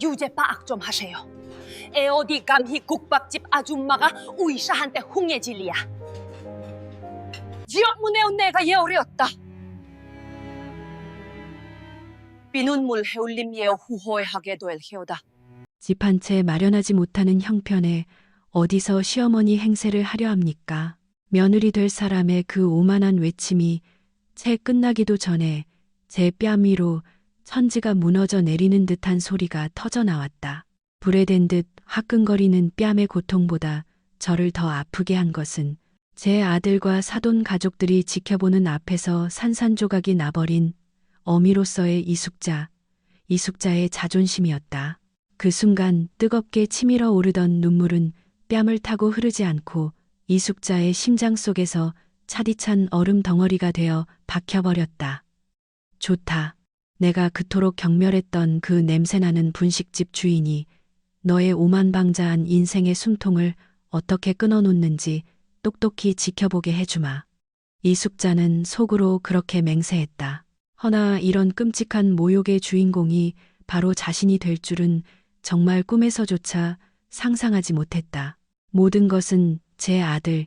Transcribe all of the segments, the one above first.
유죄 파악 좀 하세요. 애 어디 감히 국밥집 아줌마가 의사한테 홍해질리야. 지역문에 내가 예어렸다. 비눈물 해올림 예어 후회하게 될 해오다. 집 한 채 마련하지 못하는 형편에 어디서 시어머니 행세를 하려 합니까? 며느리 될 사람의 그 오만한 외침이 채 끝나기도 전에 제 뺨 위로 천지가 무너져 내리는 듯한 소리가 터져 나왔다. 불에 댄 듯 화끈거리는 뺨의 고통보다 저를 더 아프게 한 것은 제 아들과 사돈 가족들이 지켜보는 앞에서 산산조각이 나버린 어미로서의 이숙자의 자존심이었다. 그 순간 뜨겁게 치밀어 오르던 눈물은 뺨을 타고 흐르지 않고 이숙자의 심장 속에서 차디찬 얼음 덩어리가 되어 박혀버렸다. 좋다. 내가 그토록 경멸했던 그 냄새나는 분식집 주인이 너의 오만방자한 인생의 숨통을 어떻게 끊어놓는지 똑똑히 지켜보게 해주마. 이숙자는 속으로 그렇게 맹세했다. 허나 이런 끔찍한 모욕의 주인공이 바로 자신이 될 줄은 정말 꿈에서조차 상상하지 못했다. 모든 것은 제 아들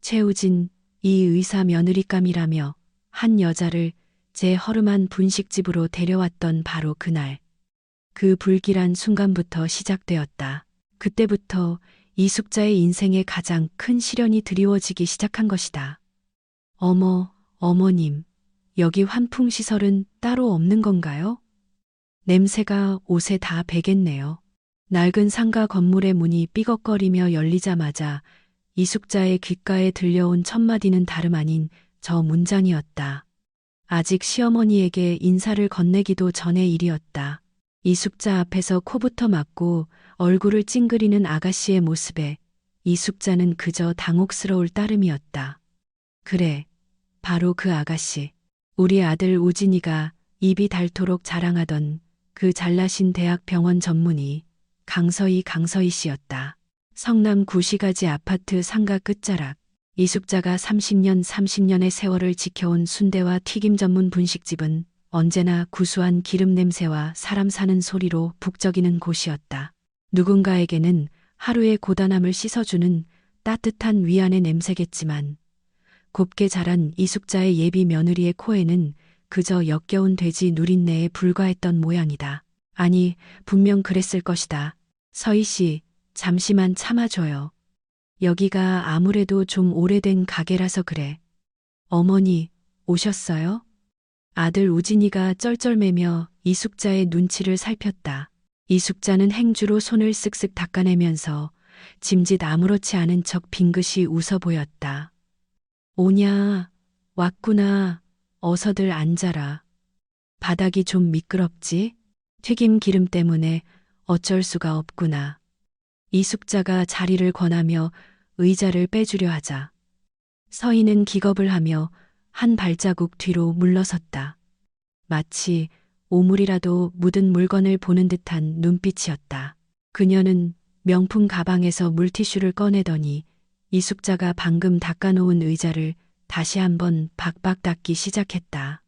최우진, 이 의사 며느리감이라며 한 여자를 제 허름한 분식집으로 데려왔던 바로 그날. 그 불길한 순간부터 시작되었다. 그때부터 이숙자의 인생에 가장 큰 시련이 드리워지기 시작한 것이다. 어머님, 여기 환풍시설은 따로 없는 건가요? 냄새가 옷에 다 배겠네요. 낡은 상가 건물의 문이 삐걱거리며 열리자마자 이숙자의 귓가에 들려온 첫 마디는 다름 아닌 저 문장이었다. 아직 시어머니에게 인사를 건네기도 전의 일이었다. 이숙자 앞에서 코부터 막고 얼굴을 찡그리는 아가씨의 모습에 이숙자는 그저 당혹스러울 따름이었다. 그래, 바로 그 아가씨. 우리 아들 우진이가 입이 닳도록 자랑하던 그 잘나신 대학 병원 전문의 강서희 씨였다. 성남 구시가지 아파트 상가 끝자락. 이숙자가 30년의 세월을 지켜온 순대와 튀김 전문 분식집은 언제나 구수한 기름 냄새와 사람 사는 소리로 북적이는 곳이었다. 누군가에게는 하루의 고단함을 씻어주는 따뜻한 위안의 냄새겠지만 곱게 자란 이숙자의 예비 며느리의 코에는 그저 역겨운 돼지 누린내에 불과했던 모양이다. 아니, 분명 그랬을 것이다. 서희 씨, 잠시만 참아줘요. 여기가 아무래도 좀 오래된 가게라서 그래. 어머니, 오셨어요? 아들 우진이가 쩔쩔매며 이숙자의 눈치를 살폈다. 이숙자는 행주로 손을 쓱쓱 닦아내면서 짐짓 아무렇지 않은 척 빙긋이 웃어 보였다. 오냐, 왔구나. 어서들 앉아라. 바닥이 좀 미끄럽지? 튀김 기름 때문에 어쩔 수가 없구나. 이숙자가 자리를 권하며 의자를 빼주려 하자 서희는 기겁을 하며 한 발자국 뒤로 물러섰다. 마치 오물이라도 묻은 물건을 보는 듯한 눈빛이었다. 그녀는 명품 가방에서 물티슈를 꺼내더니 이숙자가 방금 닦아놓은 의자를 다시 한번 박박 닦기 시작했다.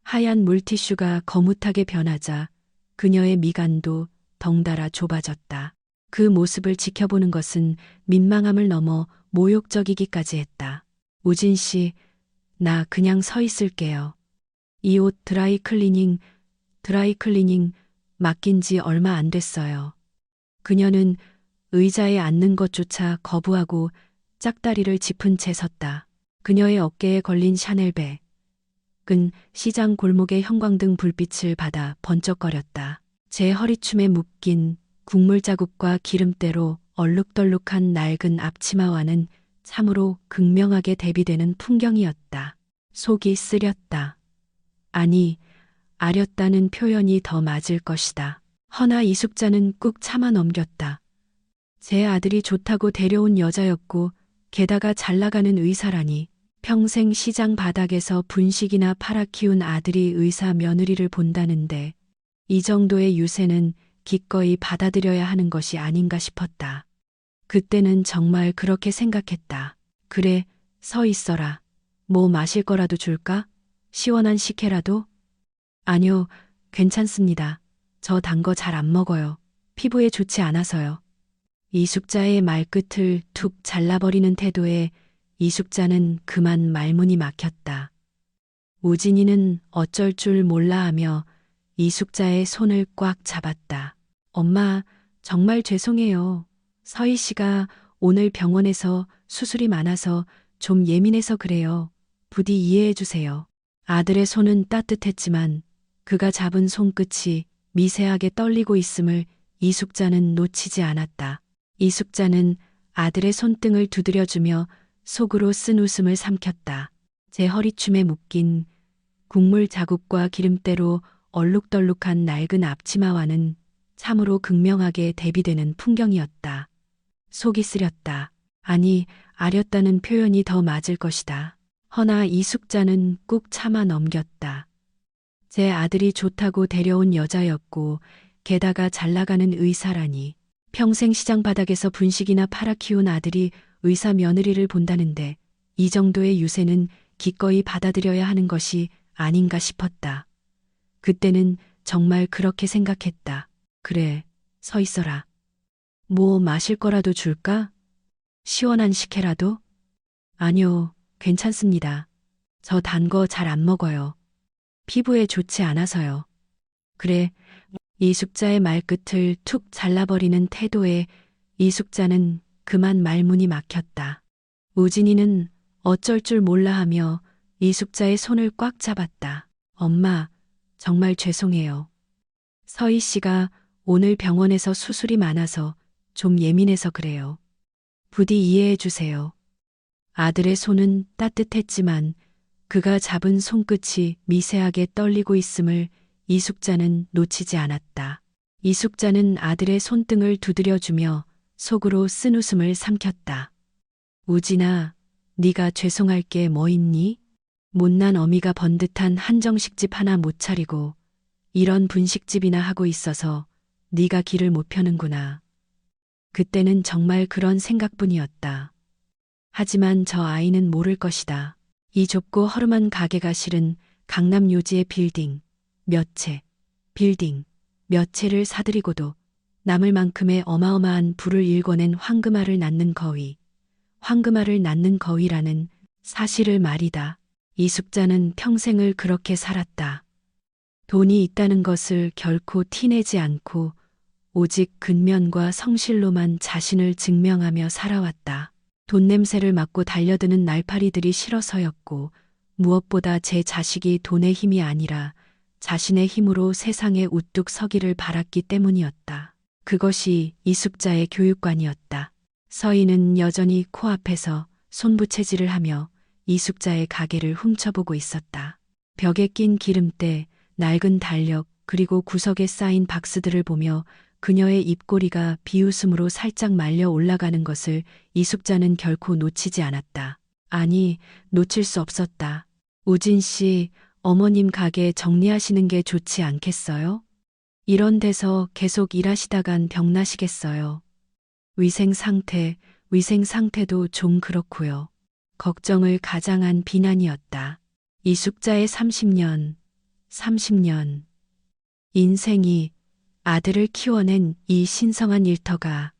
하얀 물티슈가 거뭇하게 변하자 그녀의 미간도 덩달아 좁아졌다. 그 모습을 지켜보는 것은 민망함을 넘어 모욕적이기까지 했다. 우진 씨, 나 그냥 서 있을게요. 이 옷 드라이클리닝 맡긴 지 얼마 안 됐어요. 그녀는 의자에 앉는 것조차 거부하고 짝다리를 짚은 채 섰다. 그녀의 어깨에 걸린 샤넬백은 시장 골목의 형광등 불빛을 받아 번쩍거렸다. 제 허리춤에 묶인 국물 자국과 기름때로 얼룩덜룩한 낡은 앞치마와는 참으로 극명하게 대비되는 풍경이었다. 속이 쓰렸다. 아니, 아렸다는 표현이 더 맞을 것이다. 허나 이숙자는 꾹 참아 넘겼다. 제 아들이 좋다고 데려온 여자였고 게다가 잘나가는 의사라니. 평생 시장 바닥에서 분식이나 팔아 키운 아들이 의사 며느리를 본다는데 이 정도의 유세는 기꺼이 받아들여야 하는 것이 아닌가 싶었다. 그때는 정말 그렇게 생각했다. 그래, 서 있어라. 뭐 마실 거라도 줄까? 시원한 식혜라도? 아니요, 괜찮습니다. 저 단 거 잘 안 먹어요. 피부에 좋지 않아서요. 이숙자의 말끝을 툭 잘라버리는 태도에 이숙자는 그만 말문이 막혔다. 우진이는 어쩔 줄 몰라 하며 이숙자의 손을 꽉 잡았다. 엄마, 정말 죄송해요. 서희 씨가 오늘 병원에서 수술이 많아서 좀 예민해서 그래요. 부디 이해해 주세요. 아들의 손은 따뜻했지만 그가 잡은 손끝이 미세하게 떨리고 있음을 이숙자는 놓치지 않았다. 이숙자는 아들의 손등을 두드려주며 속으로 쓴 웃음을 삼켰다. 제 허리춤에 묶인 국물 자국과 기름때로 얼룩덜룩한 낡은 앞치마와는 참으로 극명하게 대비되는 풍경이었다. 속이 쓰렸다. 아니, 아렸다는 표현이 더 맞을 것이다. 허나 이숙자는 꾹 참아 넘겼다. 제 아들이 좋다고 데려온 여자였고 게다가 잘 나가는 의사라니. 평생 시장 바닥에서 분식이나 팔아 키운 아들이 의사 며느리를 본다는데 이 정도의 유세는 기꺼이 받아들여야 하는 것이 아닌가 싶었다. 그때는 정말 그렇게 생각했다. 그래, 서 있어라. 뭐 마실 거라도 줄까? 시원한 식혜라도? 아니요, 괜찮습니다. 저 단 거 잘 안 먹어요. 피부에 좋지 않아서요. 그래, 이숙자의 말끝을 툭 잘라버리는 태도에 이숙자는 그만 말문이 막혔다. 우진이는 어쩔 줄 몰라 하며 이숙자의 손을 꽉 잡았다. 엄마, 정말 죄송해요. 서희 씨가 오늘 병원에서 수술이 많아서 좀 예민해서 그래요. 부디 이해해 주세요. 아들의 손은 따뜻했지만 그가 잡은 손끝이 미세하게 떨리고 있음을 이숙자는 놓치지 않았다. 이숙자는 아들의 손등을 두드려주며 속으로 쓴 웃음을 삼켰다. 우진아, 네가 죄송할 게 뭐 있니? 못난 어미가 번듯한 한정식집 하나 못 차리고 이런 분식집이나 하고 있어서 네가 길을 못 펴는구나. 그때는 정말 그런 생각뿐이었다. 하지만 저 아이는 모를 것이다. 이 좁고 허름한 가게가 실은 강남 요지의 빌딩 몇 채를 사들이고도 남을 만큼의 어마어마한 부를 일궈낸 황금알을 낳는 거위라는 사실을 말이다. 이숙자는 평생을 그렇게 살았다. 돈이 있다는 것을 결코 티내지 않고 오직 근면과 성실로만 자신을 증명하며 살아왔다. 돈 냄새를 맡고 달려드는 날파리들이 싫어서였고 무엇보다 제 자식이 돈의 힘이 아니라 자신의 힘으로 세상에 우뚝 서기를 바랐기 때문이었다. 그것이 이숙자의 교육관이었다. 서희는 여전히 코앞에서 손부채질을 하며 이숙자의 가게를 훔쳐보고 있었다. 벽에 낀 기름때, 낡은 달력, 그리고 구석에 쌓인 박스들을 보며 그녀의 입꼬리가 비웃음으로 살짝 말려 올라가는 것을 이숙자는 결코 놓치지 않았다. 아니, 놓칠 수 없었다. 우진 씨, 어머님 가게 정리하시는 게 좋지 않겠어요? 이런 데서 계속 일하시다간 병나시겠어요. 위생 상태도 좀 그렇고요. 걱정을 가장한 비난이었다. 이숙자의 30년 인생이 아들을 키워낸 이 신성한 일터가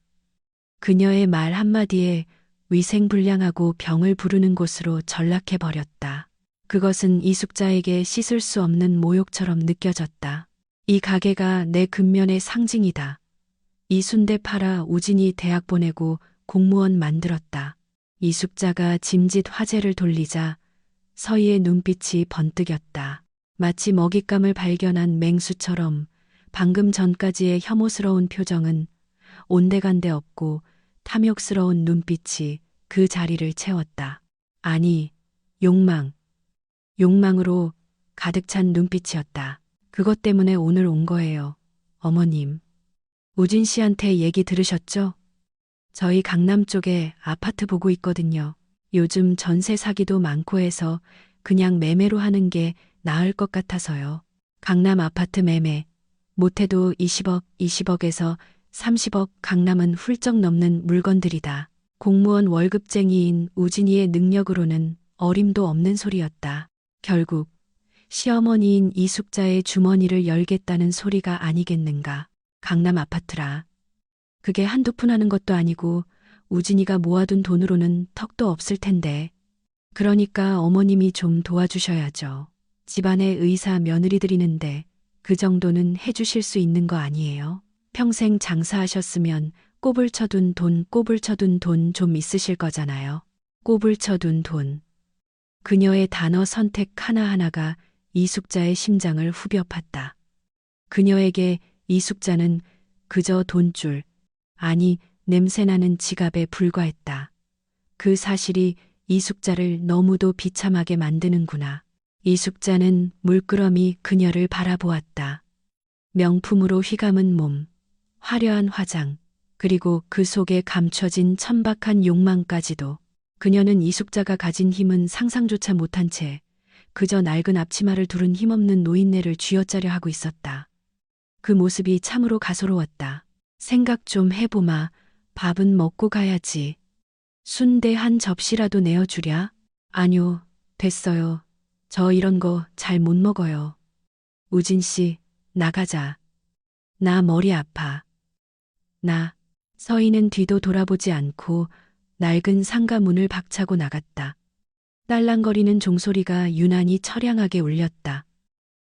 그녀의 말 한마디에 위생불량하고 병을 부르는 곳으로 전락해버렸다. 그것은 이숙자에게 씻을 수 없는 모욕처럼 느껴졌다. 이 가게가 내 근면의 상징이다. 이 순대 팔아 우진이 대학 보내고 공무원 만들었다. 이숙자가 짐짓 화제를 돌리자 서희의 눈빛이 번뜩였다. 마치 먹잇감을 발견한 맹수처럼 방금 전까지의 혐오스러운 표정은 온데간데 없고 탐욕스러운 눈빛이 그 자리를 채웠다. 아니, 욕망으로 가득 찬 눈빛이었다. 그것 때문에 오늘 온 거예요, 어머님. 우진 씨한테 얘기 들으셨죠? 저희 강남 쪽에 아파트 보고 있거든요. 요즘 전세 사기도 많고 해서 그냥 매매로 하는 게 나을 것 같아서요. 강남 아파트 매매. 못해도 20억에서 30억, 강남은 훌쩍 넘는 물건들이다. 공무원 월급쟁이인 우진이의 능력으로는 어림도 없는 소리였다. 결국 시어머니인 이숙자의 주머니를 열겠다는 소리가 아니겠는가. 강남 아파트라. 그게 한두 푼 하는 것도 아니고 우진이가 모아둔 돈으로는 턱도 없을 텐데. 그러니까 어머님이 좀 도와주셔야죠. 집안에 의사 며느리들이는데 그 정도는 해주실 수 있는 거 아니에요? 평생 장사하셨으면 꼽을 쳐둔 돈 좀 있으실 거잖아요. 꼽을 쳐둔 돈. 그녀의 단어 선택 하나하나가 이숙자의 심장을 후벼 팠다. 그녀에게 이숙자는 그저 돈줄, 아니 냄새나는 지갑에 불과했다. 그 사실이 이숙자를 너무도 비참하게 만드는구나. 이숙자는 물끄러미 그녀를 바라보았다. 명품으로 휘감은 몸, 화려한 화장, 그리고 그 속에 감춰진 천박한 욕망까지도. 그녀는 이숙자가 가진 힘은 상상조차 못한 채 그저 낡은 앞치마를 두른 힘없는 노인네를 쥐어짜려 하고 있었다. 그 모습이 참으로 가소로웠다. 생각 좀 해보마. 밥은 먹고 가야지. 순대 한 접시라도 내어주랴? 아뇨, 됐어요. 저 이런 거 잘 못 먹어요. 우진 씨, 나가자. 나 머리 아파. 서희는 뒤도 돌아보지 않고 낡은 상가 문을 박차고 나갔다. 딸랑거리는 종소리가 유난히 처량하게 울렸다.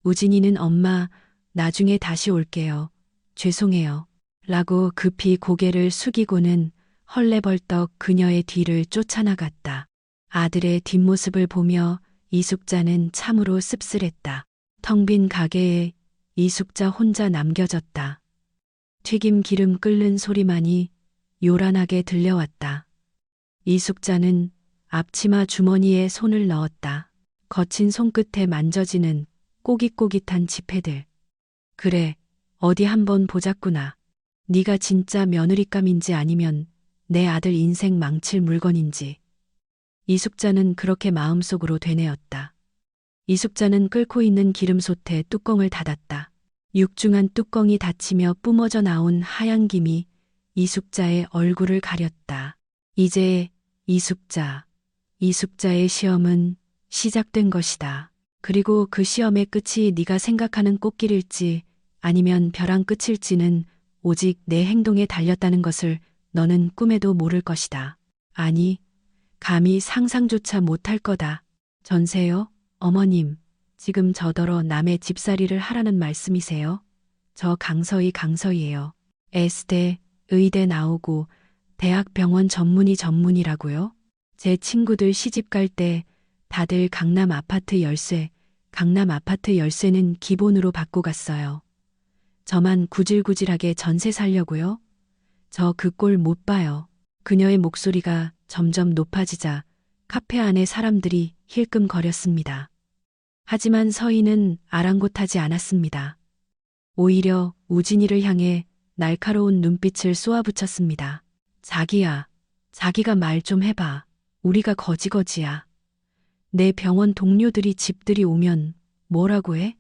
우진이는 엄마, 나중에 다시 올게요. 죄송해요. 라고 급히 고개를 숙이고는 헐레벌떡 그녀의 뒤를 쫓아나갔다. 아들의 뒷모습을 보며 이숙자는 참으로 씁쓸했다. 텅 빈 가게에 이숙자 혼자 남겨졌다. 튀김 기름 끓는 소리만이 요란하게 들려왔다. 이숙자는 앞치마 주머니에 손을 넣었다. 거친 손끝에 만져지는 꼬깃꼬깃한 지폐들. 그래, 어디 한번 보자꾸나. 네가 진짜 며느리감인지 아니면 내 아들 인생 망칠 물건인지. 이숙자는 그렇게 마음속으로 되뇌었다. 이숙자는 끓고 있는 기름솥에 뚜껑을 닫았다. 육중한 뚜껑이 닫히며 뿜어져 나온 하얀 김이 이숙자의 얼굴을 가렸다. 이제 이숙자의 시험은 시작된 것이다. 그리고 그 시험의 끝이 네가 생각하는 꽃길일지 아니면 벼랑 끝일지는 오직 내 행동에 달렸다는 것을 너는 꿈에도 모를 것이다. 아니, 감히 상상조차 못할 거다. 전세요? 어머님, 지금 저더러 남의 집살이를 하라는 말씀이세요? 저 강서희예요. S대, 의대 나오고 대학 병원 전문이라고요? 제 친구들 시집 갈 때 다들 강남 아파트 열쇠는 기본으로 받고 갔어요. 저만 구질구질하게 전세 살려고요? 저 그 꼴 못 봐요. 그녀의 목소리가 점점 높아지자 카페 안의 사람들이 힐끔거렸습니다. 하지만 서희는 아랑곳하지 않았습니다. 오히려 우진이를 향해 날카로운 눈빛을 쏘아붙였습니다. 자기가 말 좀 해봐. 우리가 거지거지야. 내 병원 동료들이 집들이 오면 뭐라고 해?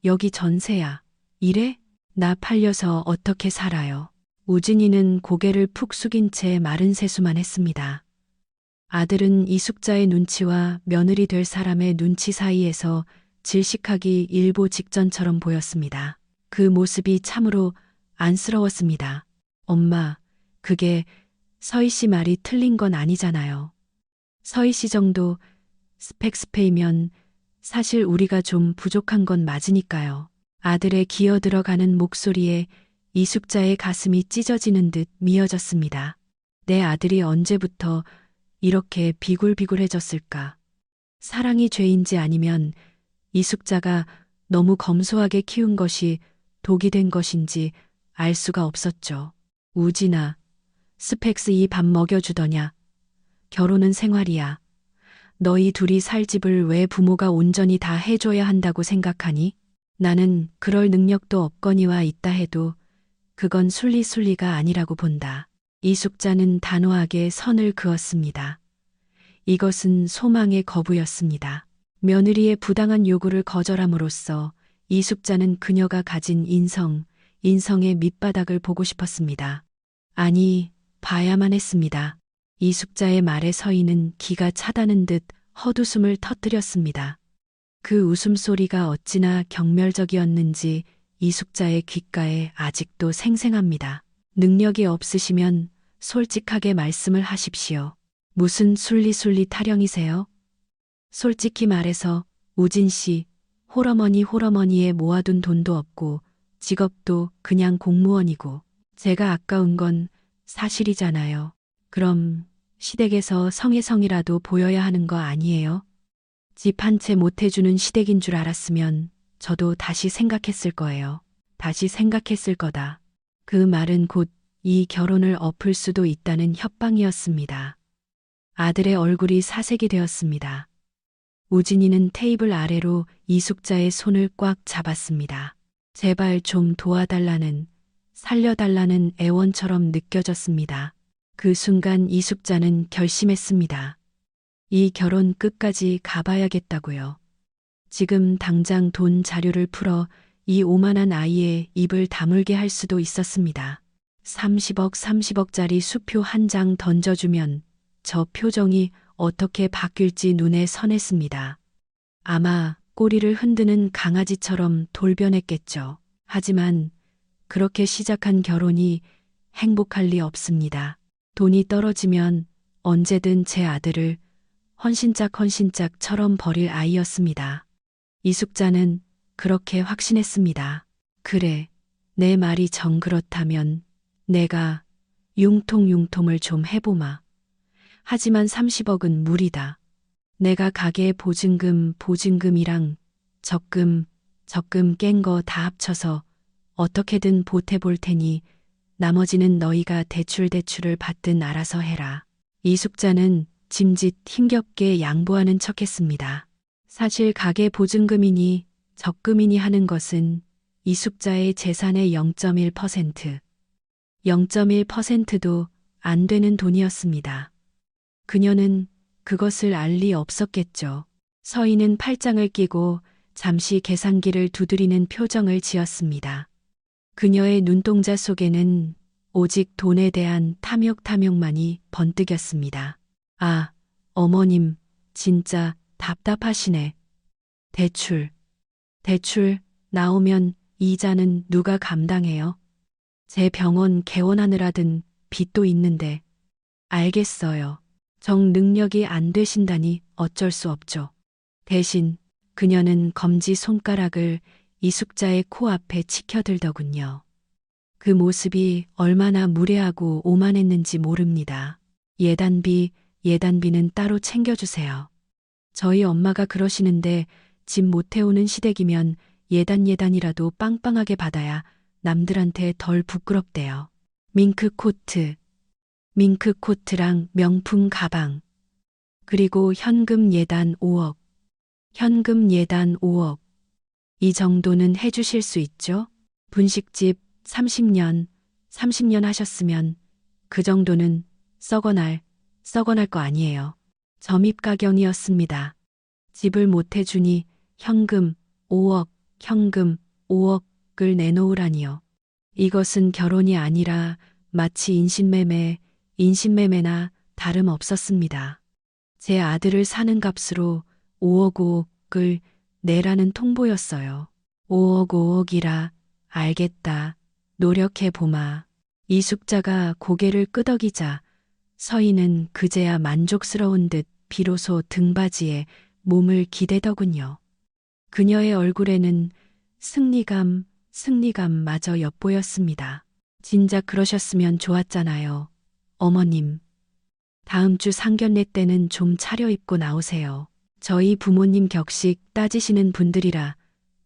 여기 전세야. 이래? 나 팔려서 어떻게 살아요? 우진이는 고개를 푹 숙인 채 마른 세수만 했습니다. 아들은 이숙자의 눈치와 며느리 될 사람의 눈치 사이에서 질식하기 일보 직전처럼 보였습니다. 그 모습이 참으로 안쓰러웠습니다. 엄마, 그게 서희 씨 말이 틀린 건 아니잖아요. 서희 씨 정도 스펙스페이면 사실 우리가 좀 부족한 건 맞으니까요. 아들의 기어 들어가는 목소리에 이숙자의 가슴이 찢어지는 듯 미어졌습니다. 내 아들이 언제부터 이렇게 비굴비굴해졌을까? 사랑이 죄인지 아니면 이숙자가 너무 검소하게 키운 것이 독이 된 것인지 알 수가 없었죠. 우진아, 스펙스 이 밥 먹여주더냐? 결혼은 생활이야. 너희 둘이 살 집을 왜 부모가 온전히 다 해줘야 한다고 생각하니? 나는 그럴 능력도 없거니와 있다 해도 그건 순리가 아니라고 본다. 이숙자는 단호하게 선을 그었습니다. 이것은 소망의 거부였습니다. 며느리의 부당한 요구를 거절함으로써 이숙자는 그녀가 가진 인성의 밑바닥을 보고 싶었습니다. 아니, 봐야만 했습니다. 이숙자의 말에 서희는 기가 차다는 듯 헛웃음을 터뜨렸습니다. 그 웃음소리가 어찌나 경멸적이었는지 이숙자의 귓가에 아직도 생생합니다. 능력이 없으시면 솔직하게 말씀을 하십시오. 무슨 순리순리 타령이세요? 솔직히 말해서 우진 씨, 홀어머니에 모아둔 돈도 없고 직업도 그냥 공무원이고 제가 아까운 건 사실이잖아요. 그럼 시댁에서 성혜성이라도 보여야 하는 거 아니에요? 집 한 채 못 해주는 시댁인 줄 알았으면 저도 다시 생각했을 거예요. 다시 생각했을 거다. 그 말은 곧 이 결혼을 엎을 수도 있다는 협박이었습니다. 아들의 얼굴이 사색이 되었습니다. 우진이는 테이블 아래로 이숙자의 손을 꽉 잡았습니다. 제발 좀 도와달라는, 살려달라는 애원처럼 느껴졌습니다. 그 순간 이숙자는 결심했습니다. 이 결혼 끝까지 가봐야겠다고요. 지금 당장 돈 자료를 풀어 이 오만한 아이의 입을 다물게 할 수도 있었습니다. 30억짜리 수표 한 장 던져주면 저 표정이 어떻게 바뀔지 눈에 선했습니다. 아마 꼬리를 흔드는 강아지처럼 돌변했겠죠. 하지만 그렇게 시작한 결혼이 행복할 리 없습니다. 돈이 떨어지면 언제든 제 아들을 헌신짝처럼 버릴 아이였습니다. 이숙자는 그렇게 확신했습니다. 그래, 내 말이 정 그렇다면 내가 융통을 좀 해보마. 하지만 30억은 무리다. 내가 가게 보증금이랑 적금 깬 거 다 합쳐서 어떻게든 보태볼 테니 나머지는 너희가 대출을 받든 알아서 해라. 이숙자는 짐짓 힘겹게 양보하는 척했습니다. 사실 가계 보증금이니 적금이니 하는 것은 이숙자의 재산의 0.1%도 안 되는 돈이었습니다. 그녀는 그것을 알 리 없었겠죠. 서인은 팔짱을 끼고 잠시 계산기를 두드리는 표정을 지었습니다. 그녀의 눈동자 속에는 오직 돈에 대한 탐욕만이 번뜩였습니다. 아, 어머님, 진짜 답답하시네. 대출 나오면 이자는 누가 감당해요? 제 병원 개원하느라 든 빚도 있는데. 알겠어요. 정 능력이 안 되신다니 어쩔 수 없죠. 대신 그녀는 검지 손가락을 이숙자의 코앞에 치켜들더군요. 그 모습이 얼마나 무례하고 오만했는지 모릅니다. 예단비는 따로 챙겨주세요. 저희 엄마가 그러시는데 집 못 태우는 시댁이면 예단이라도 빵빵하게 받아야 남들한테 덜 부끄럽대요. 밍크코트랑 명품 가방. 그리고 현금 예단 5억. 이 정도는 해주실 수 있죠? 분식집 30년 하셨으면 그 정도는 썩어날 거 아니에요. 점입가경이었습니다. 집을 못 해주니 현금 5억을 내놓으라니요. 이것은 결혼이 아니라 마치 인신매매나 다름없었습니다. 제 아들을 사는 값으로 5억을 내라는 통보였어요. 5억이라 알겠다. 노력해보마. 이숙자가 고개를 끄덕이자 서인은 그제야 만족스러운 듯 비로소 등받이에 몸을 기대더군요. 그녀의 얼굴에는 승리감마저 엿보였습니다. 진작 그러셨으면 좋았잖아요. 어머님, 다음 주 상견례 때는 좀 차려입고 나오세요. 저희 부모님 격식 따지시는 분들이라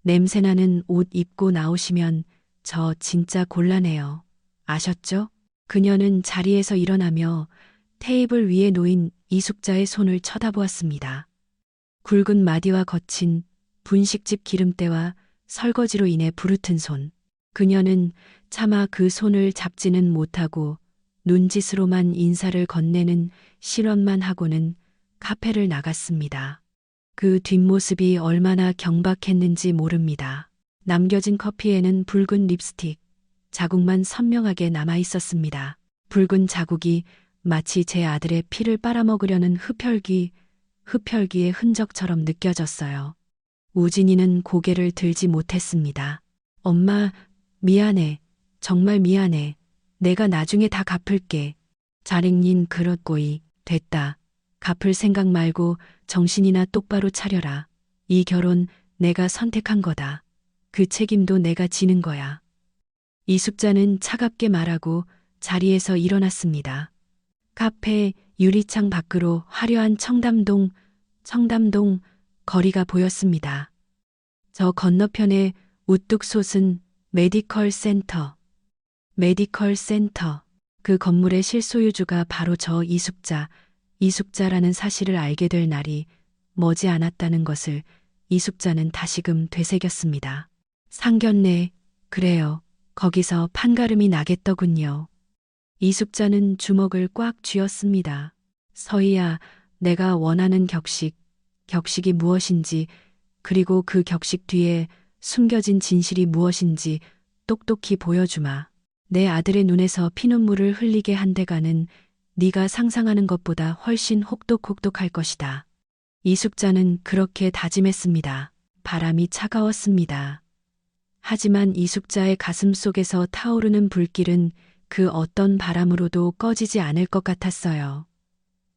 냄새나는 옷 입고 나오시면 저 진짜 곤란해요. 아셨죠? 그녀는 자리에서 일어나며 테이블 위에 놓인 이숙자의 손을 쳐다보았습니다. 굵은 마디와 거친 분식집 기름때와 설거지로 인해 부르튼 손. 그녀는 차마 그 손을 잡지는 못하고 눈짓으로만 인사를 건네는 실언만 하고는 카페를 나갔습니다. 그 뒷모습이 얼마나 경박했는지 모릅니다. 남겨진 커피에는 붉은 립스틱 자국만 선명하게 남아 있었습니다. 붉은 자국이 마치 제 아들의 피를 빨아먹으려는 흡혈귀의 흔적처럼 느껴졌어요. 우진이는 고개를 들지 못했습니다. 엄마, 미안해. 정말 미안해. 내가 나중에 다 갚을게. 자랭님 그렇고이 됐다. 갚을 생각 말고 정신이나 똑바로 차려라. 이 결혼 내가 선택한 거다. 그 책임도 내가 지는 거야. 이숙자는 차갑게 말하고 자리에서 일어났습니다. 카페 유리창 밖으로 화려한 청담동 거리가 보였습니다. 저 건너편에 우뚝 솟은 메디컬 센터. 그 건물의 실소유주가 바로 저 이숙자라는 사실을 알게 될 날이 머지 않았다는 것을 이숙자는 다시금 되새겼습니다. 상견례, 그래요. 거기서 판가름이 나겠더군요. 이숙자는 주먹을 꽉 쥐었습니다. 서희야, 내가 원하는 격식이 무엇인지, 그리고 그 격식 뒤에 숨겨진 진실이 무엇인지 똑똑히 보여주마. 내 아들의 눈에서 피눈물을 흘리게 한 대가는 네가 상상하는 것보다 훨씬 혹독할 것이다. 이숙자는 그렇게 다짐했습니다. 바람이 차가웠습니다. 하지만 이숙자의 가슴 속에서 타오르는 불길은 그 어떤 바람으로도 꺼지지 않을 것 같았어요.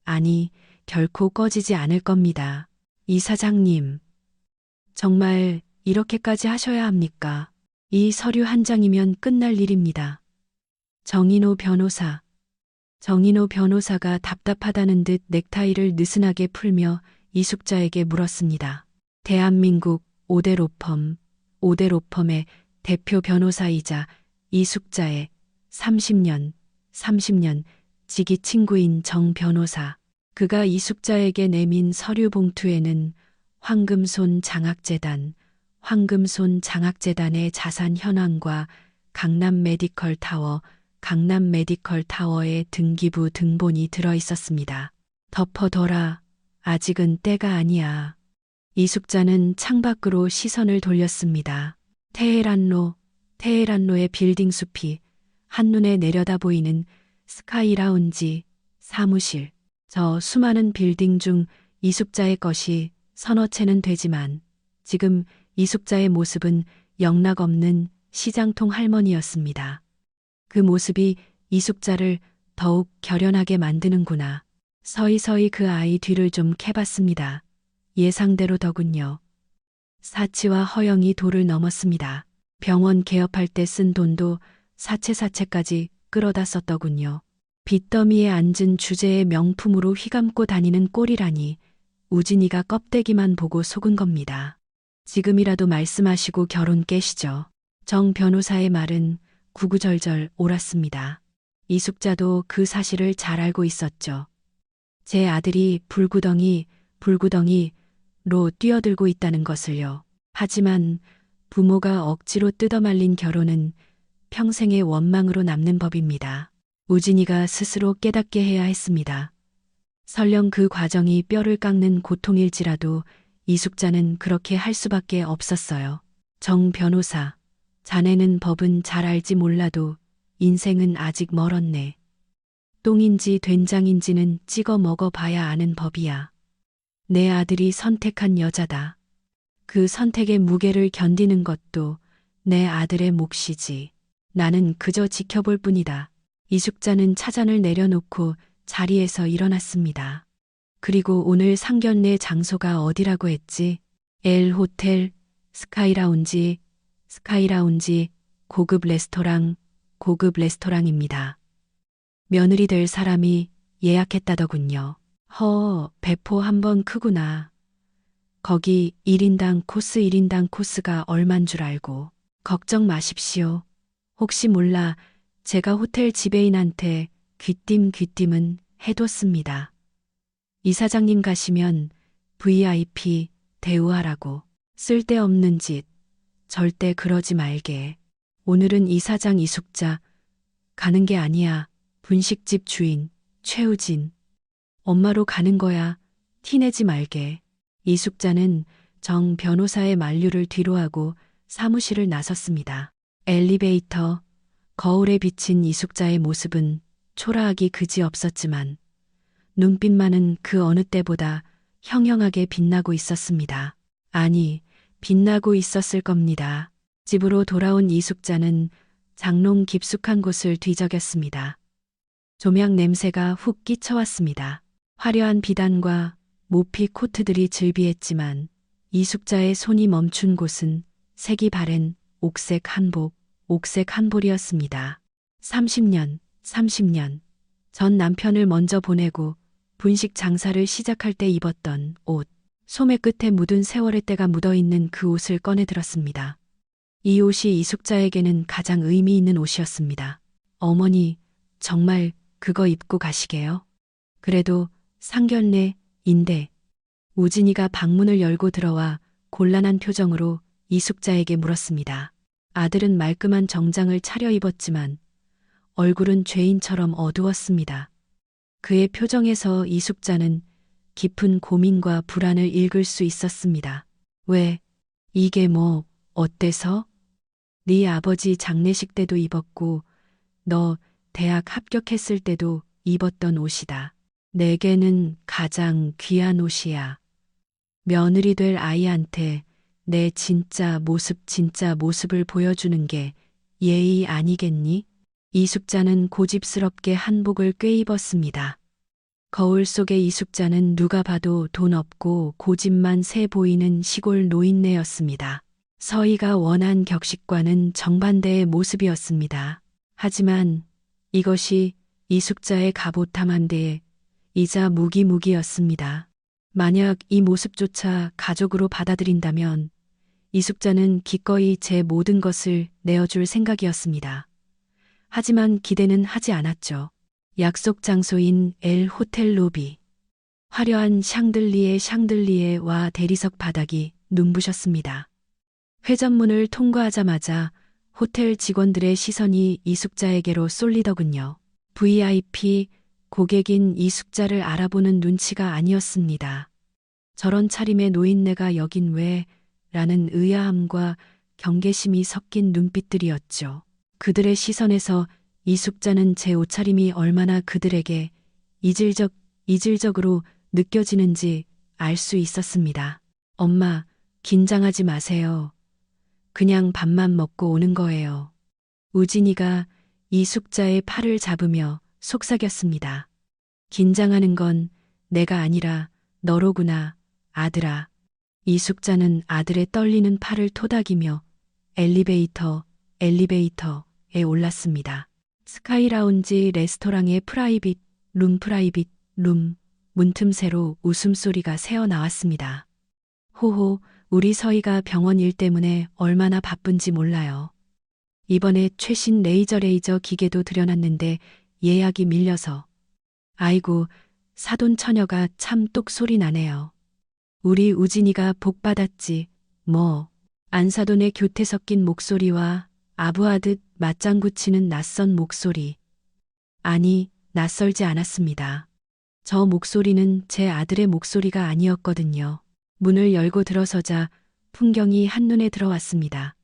아니, 결코 꺼지지 않을 겁니다. 이사장님, 정말 이렇게까지 하셔야 합니까? 이 서류 한 장이면 끝날 일입니다. 정인호 변호사가 답답하다는 듯 넥타이를 느슨하게 풀며 이숙자에게 물었습니다. 대한민국 5대 로펌의 대표 변호사이자 이숙자의 30년 지기 친구인 정 변호사. 그가 이숙자에게 내민 서류 봉투에는 황금손 장학재단의 자산 현황과 강남 메디컬 타워의 등기부 등본이 들어 있었습니다. 덮어둬라. 아직은 때가 아니야. 이숙자는 창밖으로 시선을 돌렸습니다. 테헤란로의 빌딩 숲이 한눈에 내려다 보이는 스카이라운지 사무실. 저 수많은 빌딩 중 이숙자의 것이 서너 채는 되지만 지금 이숙자의 모습은 영락없는 시장통 할머니였습니다. 그 모습이 이숙자를 더욱 결연하게 만드는구나. 서서히 그 아이 뒤를 좀 캐봤습니다. 예상대로더군요. 사치와 허영이 도를 넘었습니다. 병원 개업할 때 쓴 돈도 사채까지 끌어다 썼더군요. 빚더미에 앉은 주제의 명품으로 휘감고 다니는 꼴이라니 우진이가 껍데기만 보고 속은 겁니다. 지금이라도 말씀하시고 결혼 깨시죠. 정 변호사의 말은 구구절절 옳았습니다. 이숙자도 그 사실을 잘 알고 있었죠. 제 아들이 불구덩이로 뛰어들고 있다는 것을요. 하지만 부모가 억지로 뜯어말린 결혼은 평생의 원망으로 남는 법입니다. 우진이가 스스로 깨닫게 해야 했습니다. 설령 그 과정이 뼈를 깎는 고통일지라도 이숙자는 그렇게 할 수밖에 없었어요. 정 변호사, 자네는 법은 잘 알지 몰라도 인생은 아직 멀었네. 똥인지 된장인지는 찍어 먹어봐야 아는 법이야. 내 아들이 선택한 여자다. 그 선택의 무게를 견디는 것도 내 아들의 몫이지. 나는 그저 지켜볼 뿐이다. 이숙자는 차잔을 내려놓고 자리에서 일어났습니다. 그리고 오늘 상견례 장소가 어디라고 했지? 엘 호텔, 스카이라운지, 고급 레스토랑입니다. 며느리 될 사람이 예약했다더군요. 배포 한번 크구나. 거기 1인당 코스가 얼만 줄 알고. 걱정 마십시오. 혹시 몰라 제가 호텔 지배인한테 귀띔은 해뒀습니다. 이사장님 가시면 VIP 대우하라고. 쓸데없는 짓 절대 그러지 말게. 오늘은 이사장 이숙자 가는 게 아니야. 분식집 주인 최우진 엄마로 가는 거야. 티내지 말게. 이숙자는 정 변호사의 만류를 뒤로하고 사무실을 나섰습니다. 엘리베이터, 거울에 비친 이숙자의 모습은 초라하기 그지없었지만 눈빛만은 그 어느 때보다 형형하게 빛나고 있었습니다. 아니, 빛나고 있었을 겁니다. 집으로 돌아온 이숙자는 장롱 깊숙한 곳을 뒤적였습니다. 조명 냄새가 훅 끼쳐왔습니다. 화려한 비단과 모피 코트들이 즐비했지만 이숙자의 손이 멈춘 곳은 색이 바랜 옥색 한복, 옥색 한볼이었습니다. 30년 전 남편을 먼저 보내고 분식 장사를 시작할 때 입었던 옷, 소매 끝에 묻은 세월의 때가 묻어있는 그 옷을 꺼내 들었습니다. 이 옷이 이숙자에게는 가장 의미 있는 옷이었습니다. 어머니, 정말 그거 입고 가시게요? 그래도 상견례인데. 우진이가 방문을 열고 들어와 곤란한 표정으로 이숙자에게 물었습니다. 아들은 말끔한 정장을 차려입었지만 얼굴은 죄인처럼 어두웠습니다. 그의 표정에서 이숙자는 깊은 고민과 불안을 읽을 수 있었습니다. 왜? 이게 뭐 어때서? 네 아버지 장례식 때도 입었고 너 대학 합격했을 때도 입었던 옷이다. 내게는 가장 귀한 옷이야. 며느리 될 아이한테 내 진짜 모습을 보여주는 게 예의 아니겠니? 이숙자는 고집스럽게 한복을 꿰입었습니다. 거울 속의 이숙자는 누가 봐도 돈 없고 고집만 세 보이는 시골 노인네였습니다. 서희가 원한 격식과는 정반대의 모습이었습니다. 하지만 이것이 이숙자의 갑오탐한데 이자 무기무기였습니다. 만약 이 모습조차 가족으로 받아들인다면 이숙자는 기꺼이 제 모든 것을 내어줄 생각이었습니다. 하지만 기대는 하지 않았죠. 약속 장소인 엘 호텔 로비. 화려한 샹들리에와 대리석 바닥이 눈부셨습니다. 회전문을 통과하자마자 호텔 직원들의 시선이 이숙자에게로 쏠리더군요. VIP 고객인 이숙자를 알아보는 눈치가 아니었습니다. 저런 차림의 노인네가 여긴 왜? 라는 의아함과 경계심이 섞인 눈빛들이었죠. 그들의 시선에서 이숙자는 제 옷차림이 얼마나 그들에게 이질적으로 느껴지는지 알 수 있었습니다. 엄마, 긴장하지 마세요. 그냥 밥만 먹고 오는 거예요. 우진이가 이숙자의 팔을 잡으며 속삭였습니다. 긴장하는 건 내가 아니라 너로구나, 아들아. 이숙자는 아들의 떨리는 팔을 토닥이며 엘리베이터에 올랐습니다. 스카이라운지 레스토랑의 프라이빗 룸, 문틈새로 웃음소리가 새어나왔습니다. 호호, 우리 서희가 병원 일 때문에 얼마나 바쁜지 몰라요. 이번에 최신 레이저 기계도 들여놨는데 예약이 밀려서. 아이고, 사돈 처녀가 참 똑소리 나네요. 우리 우진이가 복 받았지, 뭐. 안사돈의 교태 섞인 목소리와 아부하듯 맞장구 치는 낯선 목소리. 아니, 낯설지 않았습니다. 저 목소리는 제 아들의 목소리가 아니었거든요. 문을 열고 들어서자 풍경이 한눈에 들어왔습니다.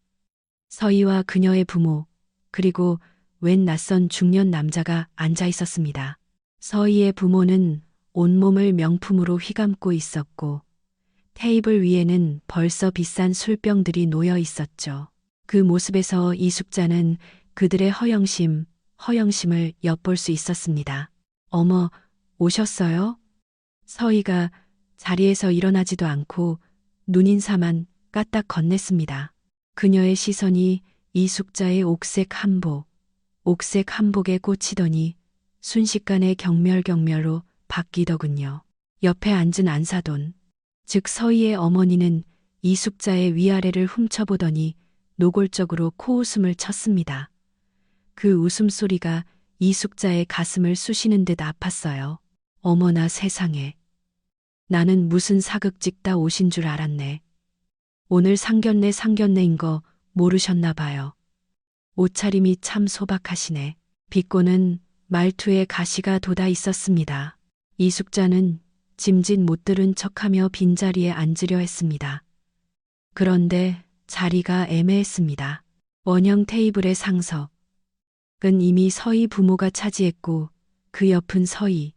서희와 그녀의 부모, 그리고 웬 낯선 중년 남자가 앉아 있었습니다. 서희의 부모는 온몸을 명품으로 휘감고 있었고 테이블 위에는 벌써 비싼 술병들이 놓여 있었죠. 그 모습에서 이숙자는 그들의 허영심을 엿볼 수 있었습니다. 어머, 오셨어요? 서희가 자리에서 일어나지도 않고 눈인사만 까딱 건넸습니다. 그녀의 시선이 이숙자의 옥색 한복에 꽂히더니 순식간에 경멸로 바뀌더군요. 옆에 앉은 안사돈, 즉 서희의 어머니는 이숙자의 위아래를 훔쳐보더니 노골적으로 코웃음을 쳤습니다. 그 웃음소리가 이숙자의 가슴을 쑤시는 듯 아팠어요. 어머나 세상에. 나는 무슨 사극 찍다 오신 줄 알았네. 오늘 상견례인 거 모르셨나 봐요. 옷차림이 참 소박하시네. 비꼬는 말투에 가시가 돋아 있었습니다. 이숙자는 짐짓 못 들은 척하며 빈자리에 앉으려 했습니다. 그런데 자리가 애매했습니다. 원형 테이블의 상석은 이미 서희 부모가 차지했고 그 옆은 서희,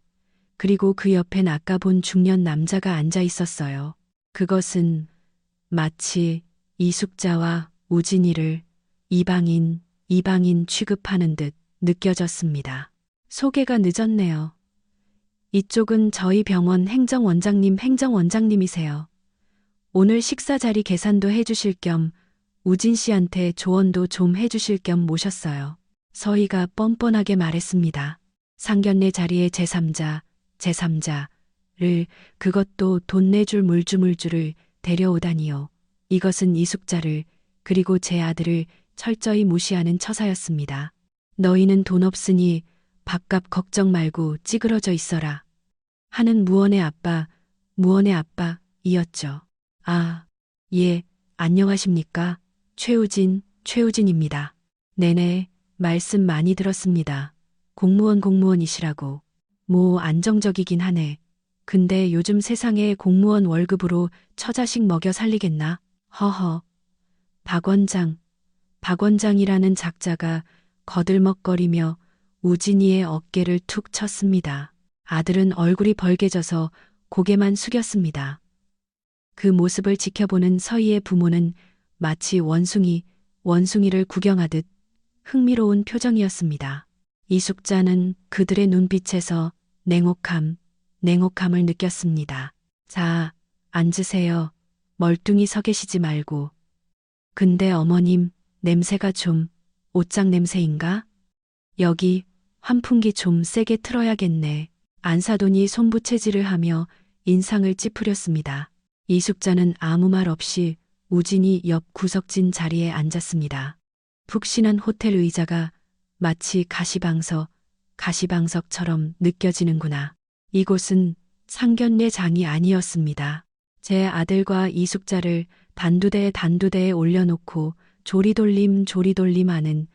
그리고 그 옆엔 아까 본 중년 남자가 앉아 있었어요. 그것은 마치 이숙자와 우진이를 이방인 취급하는 듯 느껴졌습니다. 소개가 늦었네요. 이쪽은 저희 병원 행정원장님이세요. 오늘 식사 자리 계산도 해주실 겸 우진 씨한테 조언도 좀 해주실 겸 모셨어요. 서희가 뻔뻔하게 말했습니다. 상견례 자리에 제3자를 그것도 돈 내줄 물주를 데려오다니요. 이것은 이숙자를 그리고 제 아들을 철저히 무시하는 처사였습니다. 너희는 돈 없으니 밥값 걱정 말고 찌그러져 있어라. 하는 무언의 아빠이었죠. 아, 예, 안녕하십니까. 최우진입니다. 네네, 말씀 많이 들었습니다. 공무원이시라고. 뭐 안정적이긴 하네. 근데 요즘 세상에 공무원 월급으로 처자식 먹여 살리겠나? 허허. 박원장이라는 작자가 거들먹거리며 우진이의 어깨를 툭 쳤습니다. 아들은 얼굴이 벌개져서 고개만 숙였습니다. 그 모습을 지켜보는 서희의 부모는 마치 원숭이를 구경하듯 흥미로운 표정이었습니다. 이숙자는 그들의 눈빛에서 냉혹함을 느꼈습니다. 자, 앉으세요. 멀뚱히 서 계시지 말고. 근데 어머님, 냄새가 좀 옷장 냄새인가? 여기 환풍기 좀 세게 틀어야겠네. 안사돈이 손부채질을 하며 인상을 찌푸렸습니다. 이숙자는 아무 말 없이 우진이 옆 구석진 자리에 앉았습니다. 푹신한 호텔 의자가 마치 가시방석처럼 느껴지는구나. 이곳은 상견례장이 아니었습니다. 제 아들과 이숙자를 단두대에 올려놓고 조리돌림 하는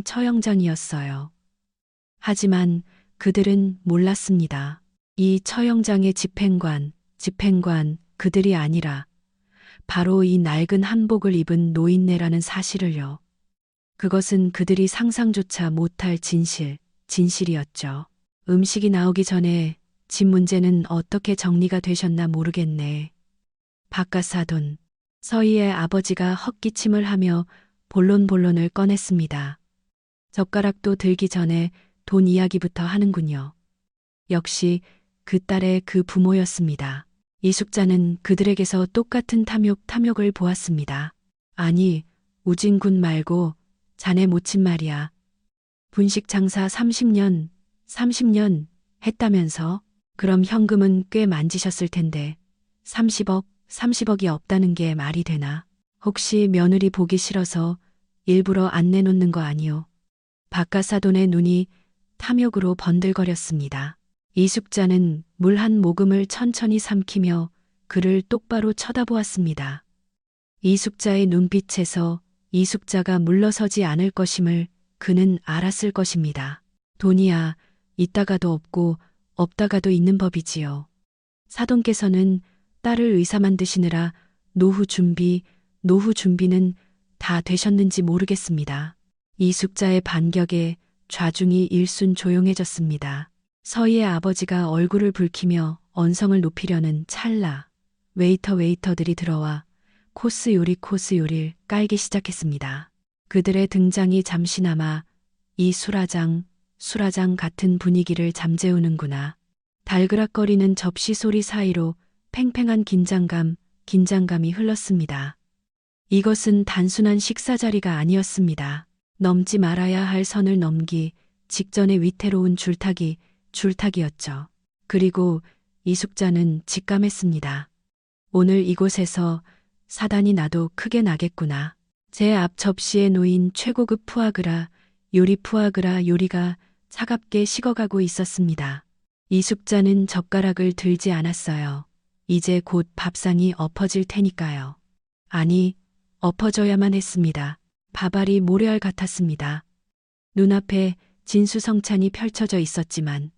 처형장이었어요. 하지만 그들은 몰랐습니다. 이 처형장의 집행관 그들이 아니라 바로 이 낡은 한복을 입은 노인네라는 사실을요. 그것은 그들이 상상조차 못할 진실이었죠. 음식이 나오기 전에 집 문제는 어떻게 정리가 되셨나 모르겠네. 바깥사돈, 서희의 아버지가 헛기침을 하며 본론을 꺼냈습니다. 젓가락도 들기 전에 돈 이야기부터 하는군요. 역시 그 딸의 그 부모였습니다. 이숙자는 그들에게서 똑같은 탐욕을 보았습니다. 아니, 우진군 말고 자네 모친 말이야. 분식 장사 30년 했다면서? 그럼 현금은 꽤 만지셨을 텐데 30억이 없다는 게 말이 되나? 혹시 며느리 보기 싫어서 일부러 안 내놓는 거 아니오? 바깥사돈의 눈이 탐욕으로 번들거렸습니다. 이숙자는 물 한 모금을 천천히 삼키며 그를 똑바로 쳐다보았습니다. 이숙자의 눈빛에서 이숙자가 물러서지 않을 것임을 그는 알았을 것입니다. 돈이야 있다가도 없고 없다가도 있는 법이지요. 사돈께서는 딸을 의사 만드시느라 노후 준비는 다 되셨는지 모르겠습니다. 이숙자의 반격에 좌중이 일순 조용해졌습니다. 서희의 아버지가 얼굴을 붉히며 언성을 높이려는 찰나 웨이터들이 들어와 코스 요리를 깔기 시작했습니다. 그들의 등장이 잠시나마 이 수라장 같은 분위기를 잠재우는구나. 달그락거리는 접시 소리 사이로 팽팽한 긴장감이 흘렀습니다. 이것은 단순한 식사 자리가 아니었습니다. 넘지 말아야 할 선을 넘기 직전의 위태로운 줄타기였죠. 그리고 이숙자는 직감했습니다. 오늘 이곳에서 사단이 나도 크게 나겠구나. 제 앞 접시에 놓인 최고급 요리가 차갑게 식어가고 있었습니다. 이숙자는 젓가락을 들지 않았어요. 이제 곧 밥상이 엎어질 테니까요. 아니, 엎어져야만 했습니다. 밥알이 모래알 같았습니다. 눈앞에 진수성찬이 펼쳐져 있었지만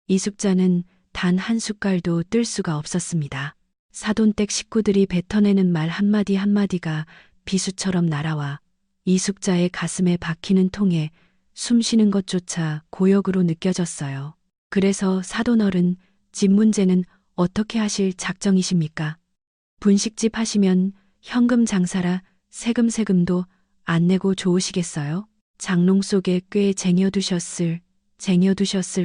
이숙자는 단 한 숟갈도 뜰 수가 없었습니다. 사돈댁 식구들이 뱉어내는 말 한마디가 비수처럼 날아와 이숙자의 가슴에 박히는 통에 숨쉬는 것조차 고역으로 느껴졌어요. 그래서 사돈어른, 집 문제는 어떻게 하실 작정이십니까? 분식집 하시면 현금 장사라 세금도 안 내고 좋으시겠어요? 장롱 속에 꽤 쟁여두셨을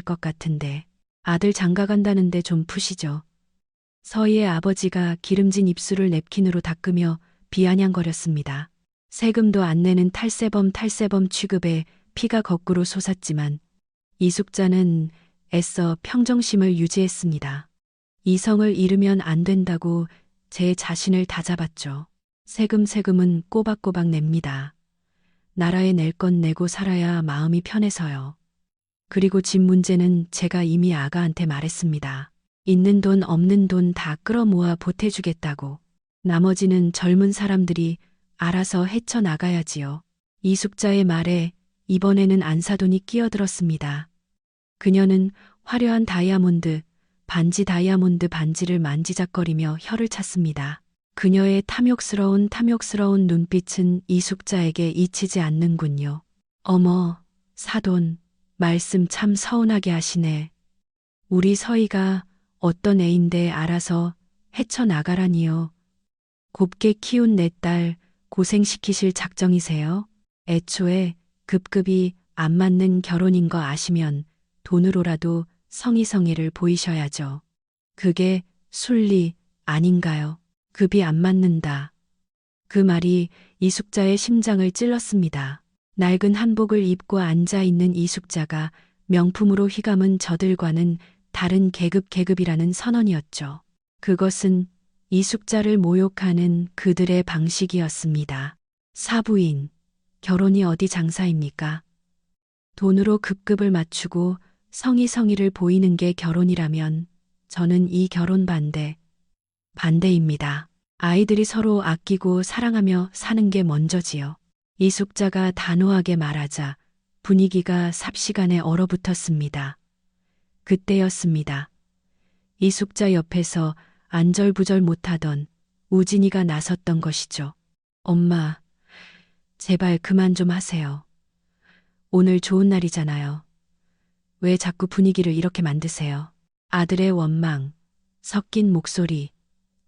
것 같은데 아들 장가 간다는데 좀 푸시죠. 서희의 아버지가 기름진 입술을 냅킨으로 닦으며 비아냥거렸습니다. 세금도 안 내는 탈세범 취급에 피가 거꾸로 솟았지만 이숙자는 애써 평정심을 유지했습니다. 이성을 잃으면 안 된다고 제 자신을 다잡았죠. 세금은 꼬박꼬박 냅니다. 나라에 낼 건 내고 살아야 마음이 편해서요. 그리고 집 문제는 제가 이미 아가한테 말했습니다. 있는 돈 없는 돈 다 끌어모아 보태주겠다고. 나머지는 젊은 사람들이 알아서 헤쳐나가야지요. 이숙자의 말에 이번에는 안사돈이 끼어들었습니다. 그녀는 화려한 다이아몬드 반지를 만지작거리며 혀를 찼습니다. 그녀의 탐욕스러운 눈빛은 이숙자에게 잊히지 않는군요. 어머, 사돈, 말씀 참 서운하게 하시네. 우리 서희가 어떤 애인데 알아서 헤쳐나가라니요. 곱게 키운 내 딸 고생시키실 작정이세요? 애초에 급급이 안 맞는 결혼인 거 아시면 돈으로라도 성의를 보이셔야죠. 그게 순리 아닌가요? 급이 안 맞는다. 그 말이 이숙자의 심장을 찔렀습니다. 낡은 한복을 입고 앉아있는 이숙자가 명품으로 휘감은 저들과는 다른 계급이라는 선언이었죠. 그것은 이숙자를 모욕하는 그들의 방식이었습니다. 사부인, 결혼이 어디 장사입니까? 돈으로 급급을 맞추고 성의를 보이는 게 결혼이라면 저는 이 결혼 반대입니다. 아이들이 서로 아끼고 사랑하며 사는 게 먼저지요. 이숙자가 단호하게 말하자 분위기가 삽시간에 얼어붙었습니다. 그때였습니다. 이숙자 옆에서 안절부절 못하던 우진이가 나섰던 것이죠. 엄마, 제발 그만 좀 하세요. 오늘 좋은 날이잖아요. 왜 자꾸 분위기를 이렇게 만드세요? 아들의 원망, 섞인 목소리.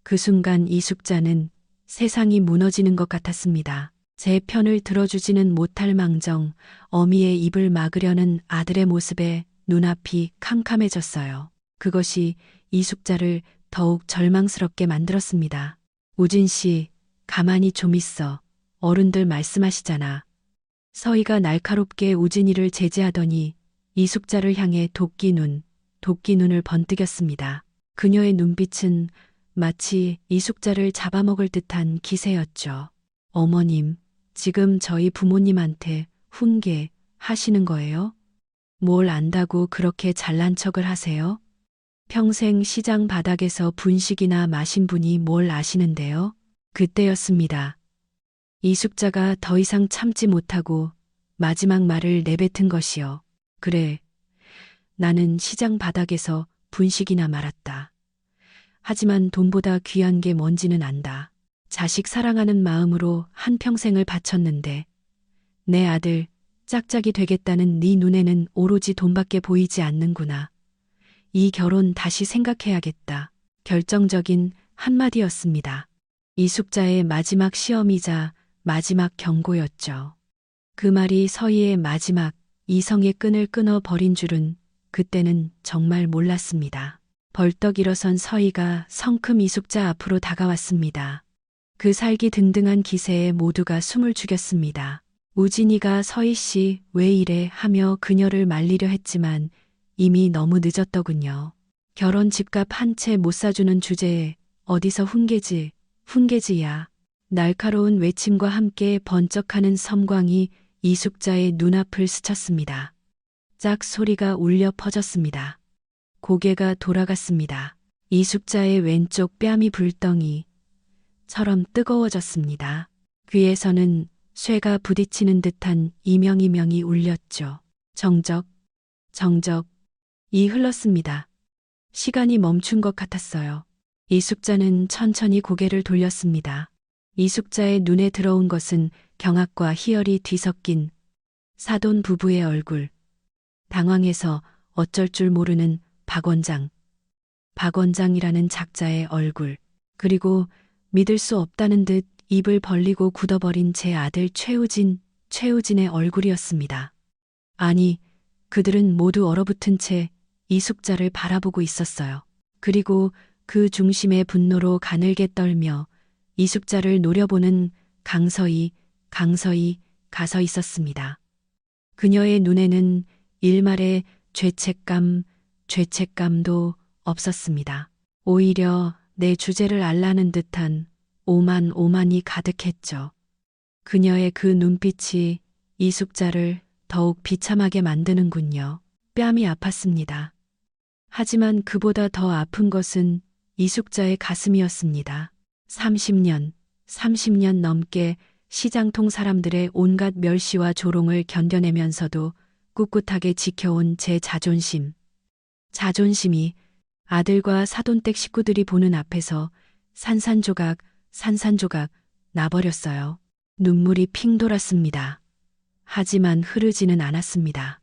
그 순간 이숙자는 세상이 무너지는 것 같았습니다. 제 편을 들어주지는 못할 망정 어미의 입을 막으려는 아들의 모습에 눈앞이 캄캄해졌어요. 그것이 이숙자를 더욱 절망스럽게 만들었습니다. 우진 씨, 가만히 좀 있어. 어른들 말씀하시잖아. 서희가 날카롭게 우진이를 제지하더니 이숙자를 향해 도끼 눈을 번뜩였습니다. 그녀의 눈빛은 마치 이숙자를 잡아먹을 듯한 기세였죠. 어머님, 지금 저희 부모님한테 훈계하시는 거예요? 뭘 안다고 그렇게 잘난 척을 하세요? 평생 시장 바닥에서 분식이나 마신 분이 뭘 아시는데요? 그때였습니다. 이숙자가 더 이상 참지 못하고 마지막 말을 내뱉은 것이요. 그래, 나는 시장 바닥에서 분식이나 말았다. 하지만 돈보다 귀한 게 뭔지는 안다. 자식 사랑하는 마음으로 한평생을 바쳤는데 내 아들 짝짝이 되겠다는 네 눈에는 오로지 돈밖에 보이지 않는구나. 이 결혼 다시 생각해야겠다. 결정적인 한마디였습니다. 이숙자의 마지막 시험이자 마지막 경고였죠. 그 말이 서희의 마지막 이성의 끈을 끊어 버린 줄은 그때는 정말 몰랐습니다. 벌떡 일어선 서희가 성큼 이숙자 앞으로 다가왔습니다. 그 살기 등등한 기세에 모두가 숨을 죽였습니다. 우진이가 서희 씨 왜 이래 하며 그녀를 말리려 했지만 이미 너무 늦었더군요. 결혼 집값 한 채 못 사주는 주제에 어디서 훈계지야. 날카로운 외침과 함께 번쩍하는 섬광이 이숙자의 눈앞을 스쳤습니다. 짝 소리가 울려 퍼졌습니다. 고개가 돌아갔습니다. 이숙자의 왼쪽 뺨이 불덩이처럼 뜨거워졌습니다. 귀에서는 쇠가 부딪히는 듯한 이명이 울렸죠. 정적 이 흘렀습니다. 시간이 멈춘 것 같았어요. 이숙자는 천천히 고개를 돌렸습니다. 이숙자의 눈에 들어온 것은 경악과 희열이 뒤섞인 사돈 부부의 얼굴. 당황해서 어쩔 줄 모르는 박원장이라는 작자의 얼굴. 그리고 믿을 수 없다는 듯 입을 벌리고 굳어버린 제 아들 최우진의 얼굴이었습니다. 아니, 그들은 모두 얼어붙은 채 이숙자를 바라보고 있었어요. 그리고 그 중심에 분노로 가늘게 떨며 이숙자를 노려보는 강서희 가서 있었습니다. 그녀의 눈에는 일말의 죄책감도 없었습니다. 오히려 내 주제를 알라는 듯한 오만이 가득했죠. 그녀의 그 눈빛이 이숙자를 더욱 비참하게 만드는군요. 뺨이 아팠습니다. 하지만 그보다 더 아픈 것은 이숙자의 가슴이었습니다. 30년 넘게 시장통 사람들의 온갖 멸시와 조롱을 견뎌내면서도 꿋꿋하게 지켜온 제 자존심이 아들과 사돈댁 식구들이 보는 앞에서 산산조각 나버렸어요. 눈물이 핑 돌았습니다. 하지만 흐르지는 않았습니다.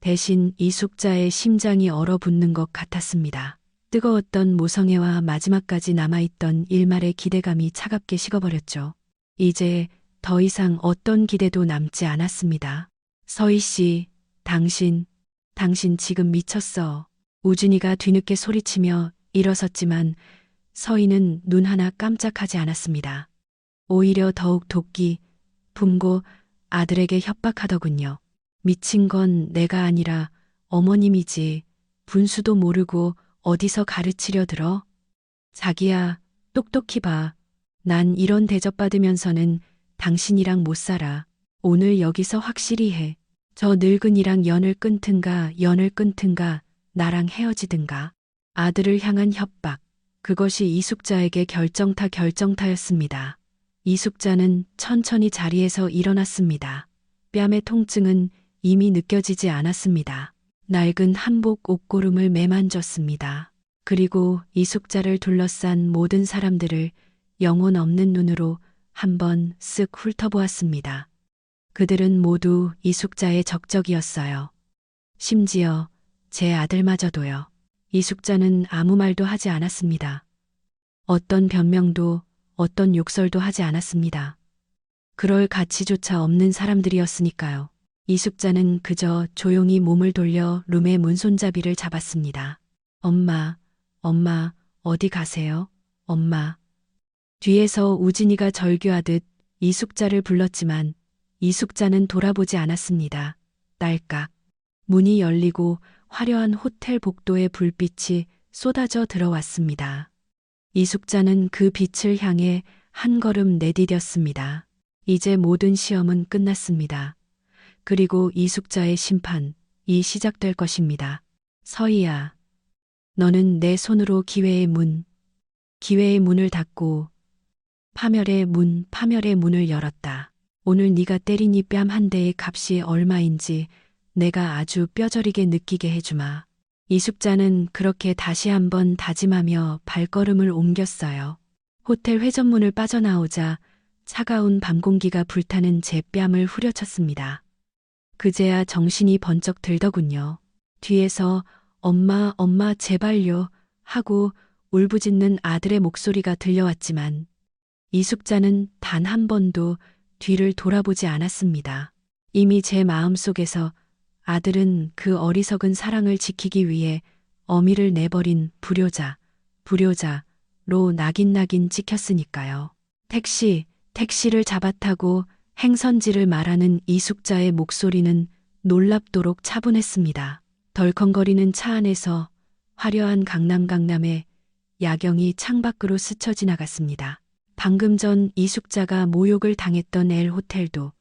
대신 이숙자의 심장이 얼어붙는 것 같았습니다. 뜨거웠던 모성애와 마지막까지 남아있던 일말의 기대감이 차갑게 식어버렸죠. 이제 더 이상 어떤 기대도 남지 않았습니다. 서희 씨, 당신 지금 미쳤어. 우준이가 뒤늦게 소리치며 일어섰지만 서희는 눈 하나 깜짝하지 않았습니다. 오히려 더욱 도끼 품고 아들에게 협박하더군요. 미친 건 내가 아니라 어머님이지. 분수도 모르고 어디서 가르치려 들어? 자기야, 똑똑히 봐. 난 이런 대접받으면서는 당신이랑 못 살아. 오늘 여기서 확실히 해. 저 늙은이랑 연을 끊든가 나랑 헤어지든가. 아들을 향한 협박. 그것이 이숙자에게 결정타였습니다. 이숙자는 천천히 자리에서 일어났습니다. 뺨의 통증은 이미 느껴지지 않았습니다. 낡은 한복 옷고름을 매만졌습니다. 그리고 이숙자를 둘러싼 모든 사람들을 영혼 없는 눈으로 한번 쓱 훑어보았습니다. 그들은 모두 이숙자의 적적이었어요. 심지어 제 아들마저도요. 이숙자는 아무 말도 하지 않았습니다. 어떤 변명도 어떤 욕설도 하지 않았습니다. 그럴 가치조차 없는 사람들이었으니까요. 이숙자는 그저 조용히 몸을 돌려 룸의 문손잡이를 잡았습니다. 엄마, 어디 가세요? 엄마. 뒤에서 우진이가 절규하듯 이숙자를 불렀지만 이숙자는 돌아보지 않았습니다. 딸깍. 문이 열리고 화려한 호텔 복도의 불빛이 쏟아져 들어왔습니다. 이숙자는 그 빛을 향해 한 걸음 내디뎠습니다. 이제 모든 시험은 끝났습니다. 그리고 이숙자의 심판이 시작될 것입니다. 서희야, 너는 내 손으로 기회의 문을 닫고 파멸의 문을 열었다. 오늘 네가 때린 이 뺨 한 대의 값이 얼마인지 내가 아주 뼈저리게 느끼게 해주마. 이숙자는 그렇게 다시 한번 다짐하며 발걸음을 옮겼어요. 호텔 회전문을 빠져나오자 차가운 밤 공기가 불타는 제 뺨을 후려쳤습니다. 그제야 정신이 번쩍 들더군요. 뒤에서 엄마 제발요 하고 울부짖는 아들의 목소리가 들려왔지만 이숙자는 단 한 번도 뒤를 돌아보지 않았습니다. 이미 제 마음속에서 아들은 그 어리석은 사랑을 지키기 위해 어미를 내버린 불효자로 나긴 찍혔으니까요. 택시를 잡아타고 행선지를 말하는 이숙자의 목소리는 놀랍도록 차분했습니다. 덜컹거리는 차 안에서 화려한 강남의 야경이 창밖으로 스쳐 지나갔습니다. 방금 전 이숙자가 모욕을 당했던 엘 호텔도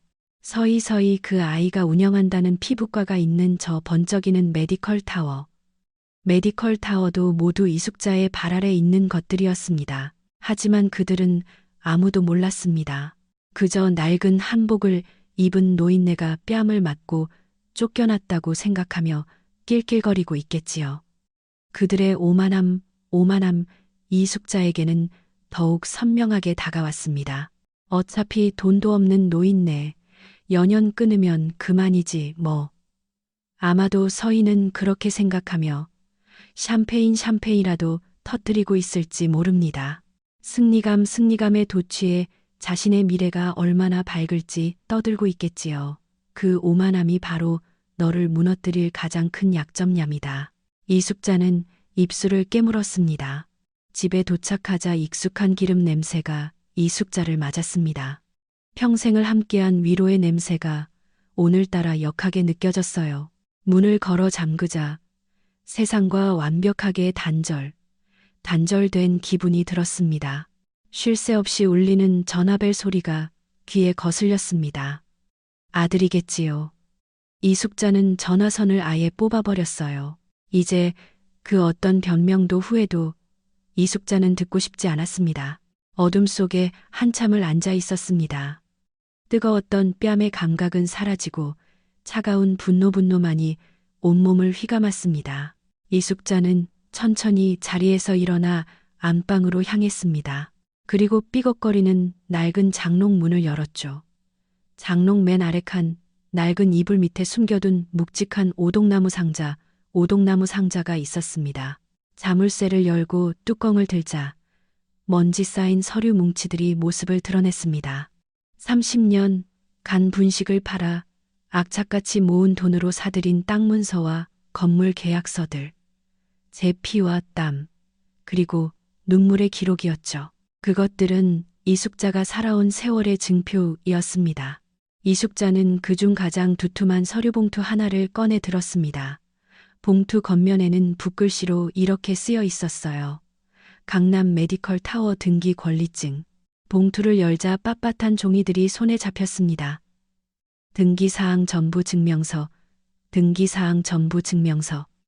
서서히 그 아이가 운영한다는 피부과가 있는 저 번쩍이는 메디컬 타워도 모두 이숙자의 발 아래 있는 것들이었습니다. 하지만 그들은 아무도 몰랐습니다. 그저 낡은 한복을 입은 노인네가 뺨을 맞고 쫓겨났다고 생각하며 낄낄거리고 있겠지요. 그들의 오만함 이숙자에게는 더욱 선명하게 다가왔습니다. 어차피 돈도 없는 노인네, 연연 끊으면 그만이지 뭐. 아마도 서희는 그렇게 생각하며 샴페인이라도 터뜨리고 있을지 모릅니다. 승리감에 도취해 자신의 미래가 얼마나 밝을지 떠들고 있겠지요. 그 오만함이 바로 너를 무너뜨릴 가장 큰 약점냠이다. 이숙자는 입술을 깨물었습니다. 집에 도착하자 익숙한 기름 냄새가 이숙자를 맞았습니다. 평생을 함께한 위로의 냄새가 오늘따라 역하게 느껴졌어요. 문을 걸어 잠그자 세상과 완벽하게 단절된 기분이 들었습니다. 쉴 새 없이 울리는 전화벨 소리가 귀에 거슬렸습니다. 아들이겠지요. 이숙자는 전화선을 아예 뽑아버렸어요. 이제 그 어떤 변명도 후회도 이숙자는 듣고 싶지 않았습니다. 어둠 속에 한참을 앉아 있었습니다. 뜨거웠던 뺨의 감각은 사라지고 차가운 분노만이 온몸을 휘감았습니다. 이숙자는 천천히 자리에서 일어나 안방으로 향했습니다. 그리고 삐걱거리는 낡은 장롱 문을 열었죠. 장롱 맨 아래 칸 낡은 이불 밑에 숨겨둔 묵직한 오동나무 상자가 있었습니다. 자물쇠를 열고 뚜껑을 들자 먼지 쌓인 서류 뭉치들이 모습을 드러냈습니다. 30년 간 분식을 팔아 악착같이 모은 돈으로 사들인 땅 문서와 건물 계약서들, 제 피와 땀, 그리고 눈물의 기록이었죠. 그것들은 이숙자가 살아온 세월의 증표이었습니다. 이숙자는 그중 가장 두툼한 서류봉투 하나를 꺼내 들었습니다. 봉투 겉면에는 붓글씨로 이렇게 쓰여 있었어요. 강남 메디컬 타워 등기 권리증. 봉투를 열자 빳빳한 종이들이 손에 잡혔습니다. 등기사항 전부 증명서.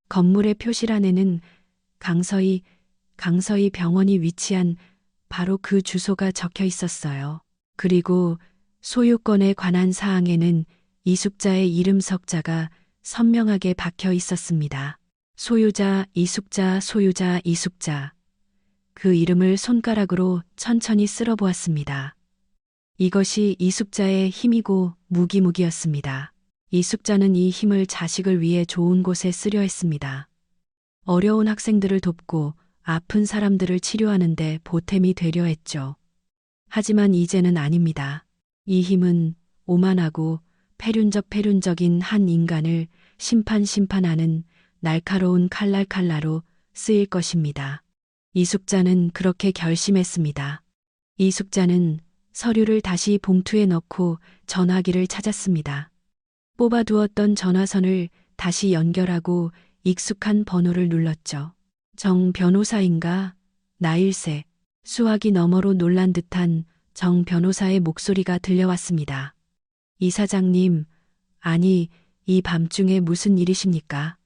건물의 표시란에는 강서희 병원이 위치한 바로 그 주소가 적혀 있었어요. 그리고 소유권에 관한 사항에는 이숙자의 이름 석자가 선명하게 박혀 있었습니다. 소유자 이숙자. 그 이름을 손가락으로 천천히 쓸어보았습니다. 이것이 이숙자의 힘이고 무기였습니다. 이숙자는 이 힘을 자식을 위해 좋은 곳에 쓰려 했습니다. 어려운 학생들을 돕고 아픈 사람들을 치료하는데 보탬이 되려 했죠. 하지만 이제는 아닙니다. 이 힘은 오만하고 패륜적인 한 인간을 심판하는 날카로운 칼날로 쓰일 것입니다. 이숙자는 그렇게 결심했습니다. 이숙자는 서류를 다시 봉투에 넣고 전화기를 찾았습니다. 뽑아두었던 전화선을 다시 연결하고 익숙한 번호를 눌렀죠. 정 변호사인가? 나일세. 수화기 너머로 놀란 듯한 정 변호사의 목소리가 들려왔습니다. 이사장님, 아니, 이 밤중에 무슨 일이십니까?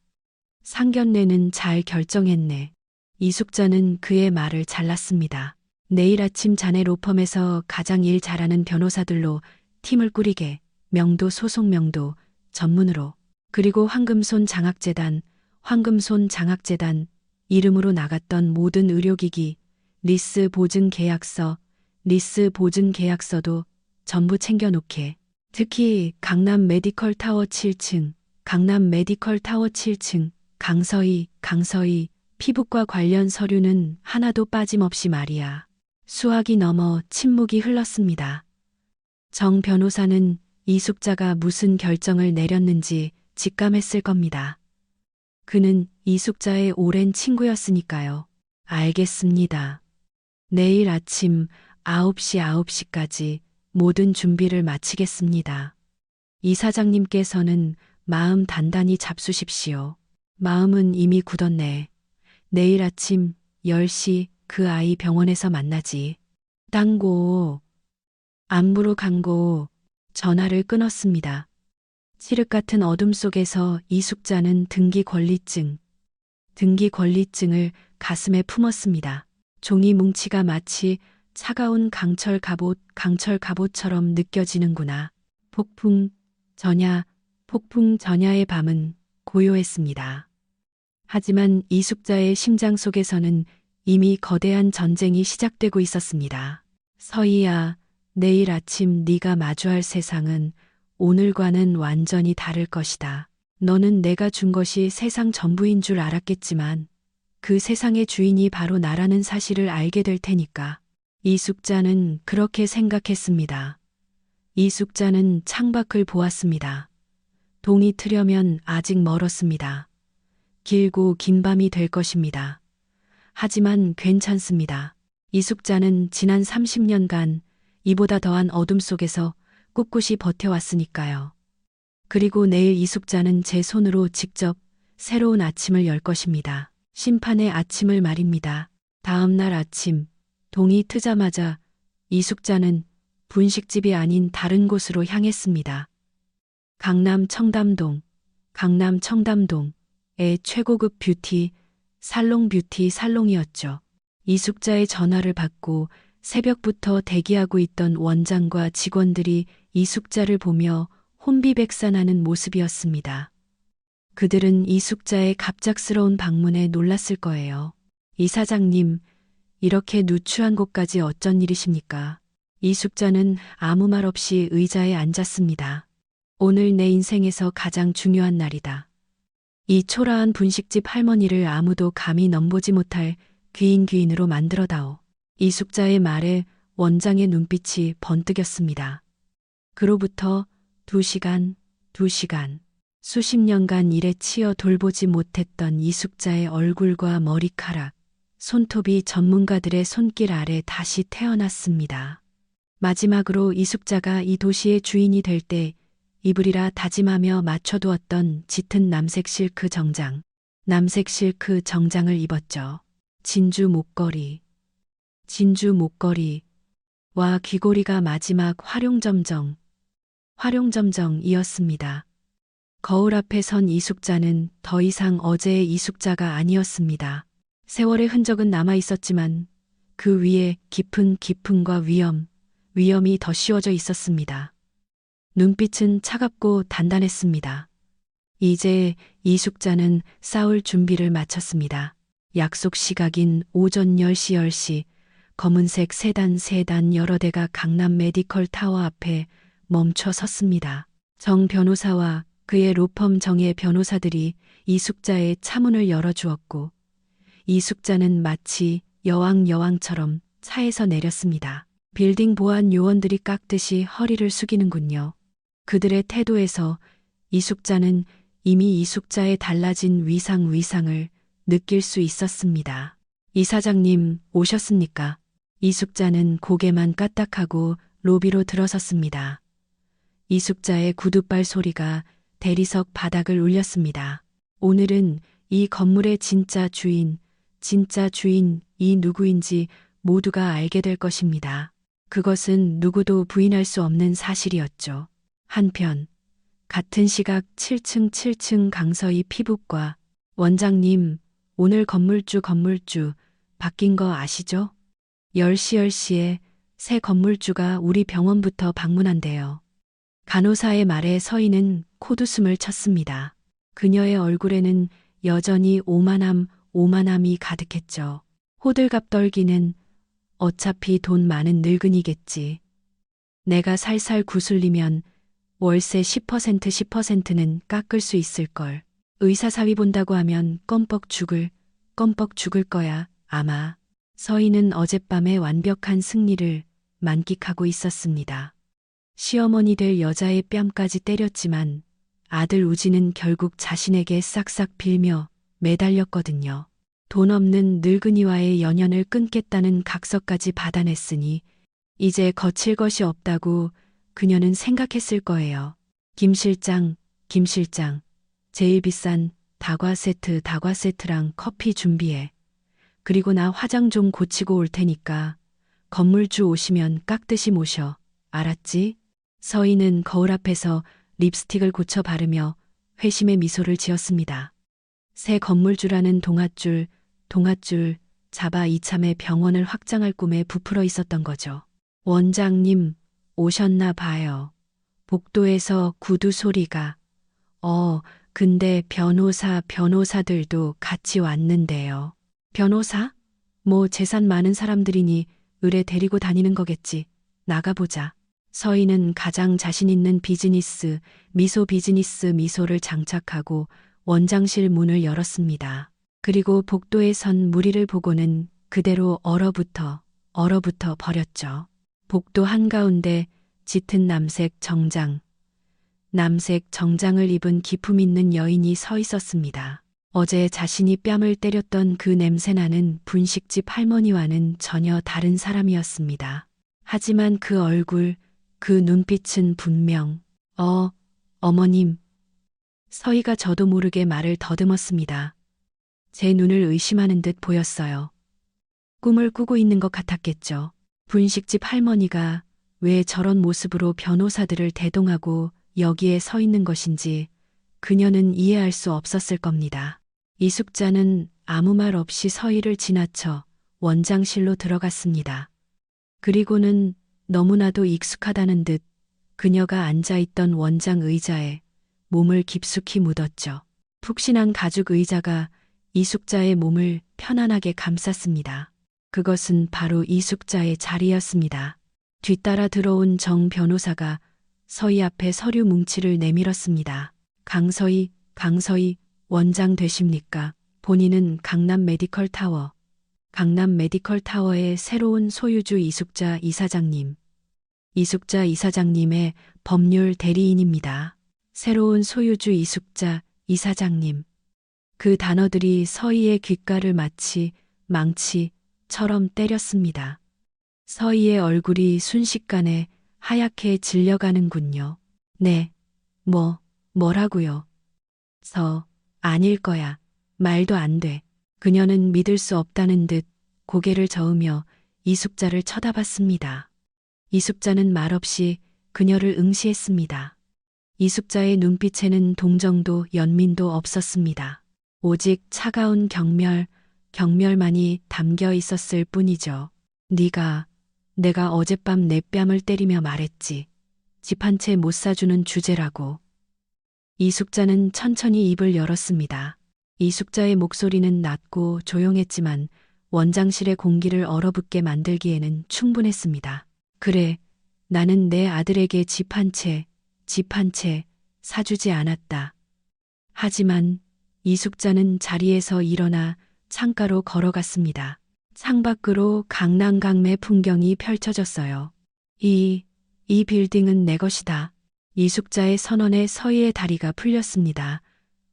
상견례는 잘 결정했네. 이숙자는 그의 말을 잘랐습니다. 내일 아침 자네 로펌에서 가장 일 잘하는 변호사들로 팀을 꾸리게. 명도 소송 명도 전문으로. 그리고 황금손 장학재단 이름으로 나갔던 모든 의료기기, 리스 보증 계약서도 전부 챙겨놓게. 특히 강남 메디컬 타워 7층, 강서희 피부과 관련 서류는 하나도 빠짐없이 말이야. 수화기 넘어 침묵이 흘렀습니다. 정 변호사는 이숙자가 무슨 결정을 내렸는지 직감했을 겁니다. 그는 이숙자의 오랜 친구였으니까요. 알겠습니다. 내일 아침 9시까지 모든 준비를 마치겠습니다. 이사장님께서는 마음 단단히 잡수십시오. 마음은 이미 굳었네. 내일 아침 10시 그 아이 병원에서 만나지. 땅고. 안부로 간고. 전화를 끊었습니다. 칠흑 같은 어둠 속에서 이숙자는 등기 권리증을 가슴에 품었습니다. 종이 뭉치가 마치 차가운 강철 갑옷처럼 느껴지는구나. 폭풍 전야의 밤은 고요했습니다. 하지만 이숙자의 심장 속에서는 이미 거대한 전쟁이 시작되고 있었습니다. 서희야, 내일 아침 네가 마주할 세상은 오늘과는 완전히 다를 것이다. 너는 내가 준 것이 세상 전부인 줄 알았겠지만 그 세상의 주인이 바로 나라는 사실을 알게 될 테니까. 이숙자는 그렇게 생각했습니다. 이숙자는 창밖을 보았습니다. 동이 트려면 아직 멀었습니다. 길고 긴 밤이 될 것입니다. 하지만 괜찮습니다. 이숙자는 지난 30년간 이보다 더한 어둠 속에서 꿋꿋이 버텨왔으니까요. 그리고 내일 이숙자는 제 손으로 직접 새로운 아침을 열 것입니다. 심판의 아침을 말입니다. 다음 날 아침, 동이 트자마자 이숙자는 분식집이 아닌 다른 곳으로 향했습니다. 강남 청담동의 최고급 뷰티 살롱이었죠. 이숙자의 전화를 받고 새벽부터 대기하고 있던 원장과 직원들이 이숙자를 보며 혼비백산하는 모습이었습니다. 그들은 이숙자의 갑작스러운 방문에 놀랐을 거예요. 이사장님, 이렇게 누추한 곳까지 어쩐 일이십니까? 이숙자는 아무 말 없이 의자에 앉았습니다. 오늘 내 인생에서 가장 중요한 날이다. 이 초라한 분식집 할머니를 아무도 감히 넘보지 못할 귀인으로 만들어다오. 이숙자의 말에 원장의 눈빛이 번뜩였습니다. 그로부터 2시간, 수십 년간 일에 치여 돌보지 못했던 이숙자의 얼굴과 머리카락, 손톱이 전문가들의 손길 아래 다시 태어났습니다. 마지막으로 이숙자가 이 도시의 주인이 될 때 입으리라 다짐하며 맞춰두었던 짙은 남색 실크 정장을 입었죠. 진주 목걸이와 귀고리가 마지막 활용점정이었습니다. 거울 앞에 선 이숙자는 더 이상 어제의 이숙자가 아니었습니다. 세월의 흔적은 남아 있었지만 그 위에 깊음과 위험이 더 씌워져 있었습니다. 눈빛은 차갑고 단단했습니다. 이제 이숙자는 싸울 준비를 마쳤습니다. 약속 시각인 오전 10시 검은색 세단 여러 대가 강남 메디컬 타워 앞에 멈춰 섰습니다. 정 변호사와 그의 로펌 정의 변호사들이 이숙자의 차문을 열어주었고 이숙자는 마치 여왕처럼 차에서 내렸습니다. 빌딩 보안 요원들이 깎듯이 허리를 숙이는군요. 그들의 태도에서 이숙자는 이미 이숙자의 달라진 위상을 느낄 수 있었습니다. 이사장님 오셨습니까? 이숙자는 고개만 까딱하고 로비로 들어섰습니다. 이숙자의 구두발 소리가 대리석 바닥을 울렸습니다. 오늘은 이 건물의 진짜 주인이 누구인지 모두가 알게 될 것입니다. 그것은 누구도 부인할 수 없는 사실이었죠. 한편 같은 시각 7층 강서희 피부과 원장님, 오늘 건물주 바뀐 거 아시죠? 10시에 새 건물주가 우리 병원부터 방문한대요. 간호사의 말에 서희는 코웃음을 쳤습니다. 그녀의 얼굴에는 여전히 오만함이 가득했죠. 호들갑 떨기는 어차피 돈 많은 늙은이겠지. 내가 살살 구슬리면 월세 10%는 깎을 수 있을걸. 의사 사위 본다고 하면 껌뻑 죽을 거야, 아마. 서희는 어젯밤의 완벽한 승리를 만끽하고 있었습니다. 시어머니 될 여자의 뺨까지 때렸지만 아들 우지는 결국 자신에게 싹싹 빌며 매달렸거든요. 돈 없는 늙은이와의 연연을 끊겠다는 각서까지 받아냈으니 이제 거칠 것이 없다고 그녀는 생각했을 거예요. 김 실장, 제일 비싼 다과 세트랑 커피 준비해. 그리고 나 화장 좀 고치고 올 테니까 건물주 오시면 깍듯이 모셔. 알았지? 서희는 거울 앞에서 립스틱을 고쳐 바르며 회심의 미소를 지었습니다. 새 건물주라는 동아줄 잡아 이참에 병원을 확장할 꿈에 부풀어 있었던 거죠. 원장님 오셨나 봐요. 복도에서 구두 소리가. 근데 변호사들도 같이 왔는데요. 변호사? 뭐 재산 많은 사람들이니 의뢰 데리고 다니는 거겠지. 나가보자. 서희는 가장 자신 있는 비즈니스 미소를 장착하고 원장실 문을 열었습니다. 그리고 복도에 선 무리를 보고는 그대로 얼어붙어 얼어붙어 버렸죠. 복도 한가운데 짙은 남색 정장을 입은 기품 있는 여인이 서 있었습니다. 어제 자신이 뺨을 때렸던 그 냄새나는 분식집 할머니와는 전혀 다른 사람이었습니다. 하지만 그 얼굴, 그 눈빛은 분명, 어머님. 서희가 저도 모르게 말을 더듬었습니다. 제 눈을 의심하는 듯 보였어요. 꿈을 꾸고 있는 것 같았겠죠. 분식집 할머니가 왜 저런 모습으로 변호사들을 대동하고 여기에 서 있는 것인지 그녀는 이해할 수 없었을 겁니다. 이숙자는 아무 말 없이 서희를 지나쳐 원장실로 들어갔습니다. 그리고는 너무나도 익숙하다는 듯 그녀가 앉아있던 원장 의자에 몸을 깊숙이 묻었죠. 푹신한 가죽 의자가 이숙자의 몸을 편안하게 감쌌습니다. 그것은 바로 이숙자의 자리였습니다. 뒤따라 들어온 정 변호사가 서희 앞에 서류 뭉치를 내밀었습니다. 강서희 원장 되십니까? 본인은 강남 메디컬 타워의 새로운 소유주 이숙자 이사장님의 법률 대리인입니다. 새로운 소유주 이숙자 이사장님. 그 단어들이 서희의 귓가를 마치 망치처럼 때렸습니다. 서희의 얼굴이 순식간에 하얗게 질려가는군요. 네, 뭐라고요? 아닐 거야. 말도 안 돼. 그녀는 믿을 수 없다는 듯 고개를 저으며 이숙자를 쳐다봤습니다. 이숙자는 말없이 그녀를 응시했습니다. 이숙자의 눈빛에는 동정도 연민도 없었습니다. 오직 차가운 경멸만이 담겨 있었을 뿐이죠. 내가 어젯밤 내 뺨을 때리며 말했지. 집 한 채 못 사주는 주제라고. 이숙자는 천천히 입을 열었습니다. 이숙자의 목소리는 낮고 조용했지만 원장실의 공기를 얼어붙게 만들기에는 충분했습니다. 그래, 나는 내 아들에게 집 한 채 사주지 않았다. 하지만 이숙자는 자리에서 일어나 창가로 걸어갔습니다. 창밖으로 강남강매 풍경이 펼쳐졌어요. 이 빌딩은 내 것이다. 이숙자의 선언에 서희의 다리가 풀렸습니다.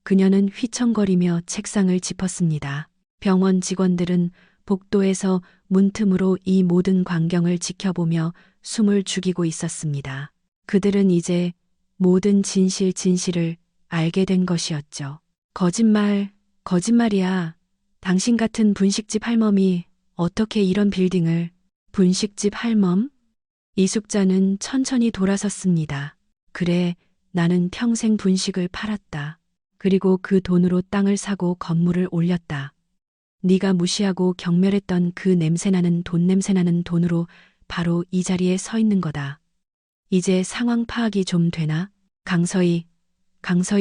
그녀는 휘청거리며 책상을 짚었습니다. 병원 직원들은 복도에서 문틈으로 이 모든 광경을 지켜보며 숨을 죽이고 있었습니다. 그들은 이제 모든 진실을 알게 된 것이었죠. 거짓말이야. 당신 같은 분식집 할멈이 어떻게 이런 빌딩을. 분식집 할멈? 이숙자는 천천히 돌아섰습니다. 그래, 나는 평생 분식을 팔았다. 그리고 그 돈으로 땅을 사고 건물을 올렸다. 네가 무시하고 경멸했던 그 냄새나는 돈으로 바로 이 자리에 서 있는 거다. 이제 상황 파악이 좀 되나? 강서희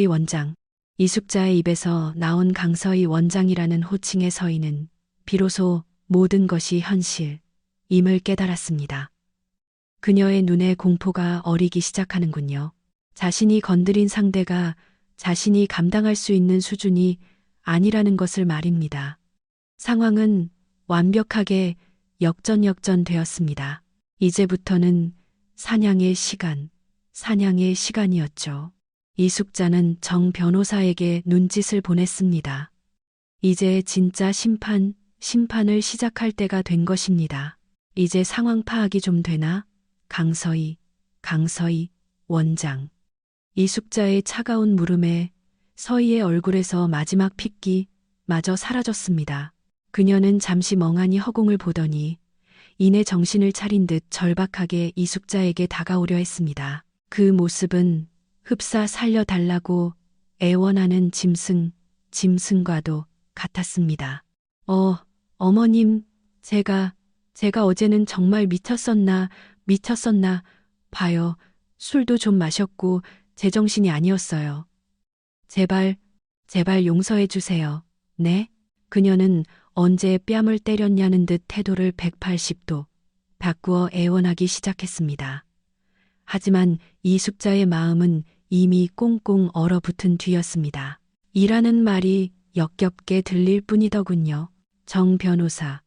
원장. 이숙자의 입에서 나온 강서희 원장이라는 호칭의 서희는 비로소 모든 것이 현실임을 깨달았습니다. 그녀의 눈에 공포가 어리기 시작하는군요. 자신이 건드린 상대가 자신이 감당할 수 있는 수준이 아니라는 것을 말입니다. 상황은 완벽하게 역전되었습니다. 이제부터는 사냥의 시간이었죠. 이숙자는 정 변호사에게 눈짓을 보냈습니다. 이제 진짜 심판을 시작할 때가 된 것입니다. 이제 상황 파악이 좀 되나? 강서희 원장. 이숙자의 차가운 물음에 서희의 얼굴에서 마지막 핏기마저 사라졌습니다. 그녀는 잠시 멍하니 허공을 보더니 이내 정신을 차린 듯 절박하게 이숙자에게 다가오려 했습니다. 그 모습은 흡사 살려달라고 애원하는 짐승과도 같았습니다. 어머님, 제가 어제는 정말 미쳤었나 봐요. 술도 좀 마셨고 제정신이 아니었어요. 제발 용서해 주세요. 네? 그녀는 언제 뺨을 때렸냐는 듯 태도를 180도 바꾸어 애원하기 시작했습니다. 하지만 이숙자의 마음은 이미 꽁꽁 얼어붙은 뒤였습니다. 이라는 말이 역겹게 들릴 뿐이더군요. 정 변호사.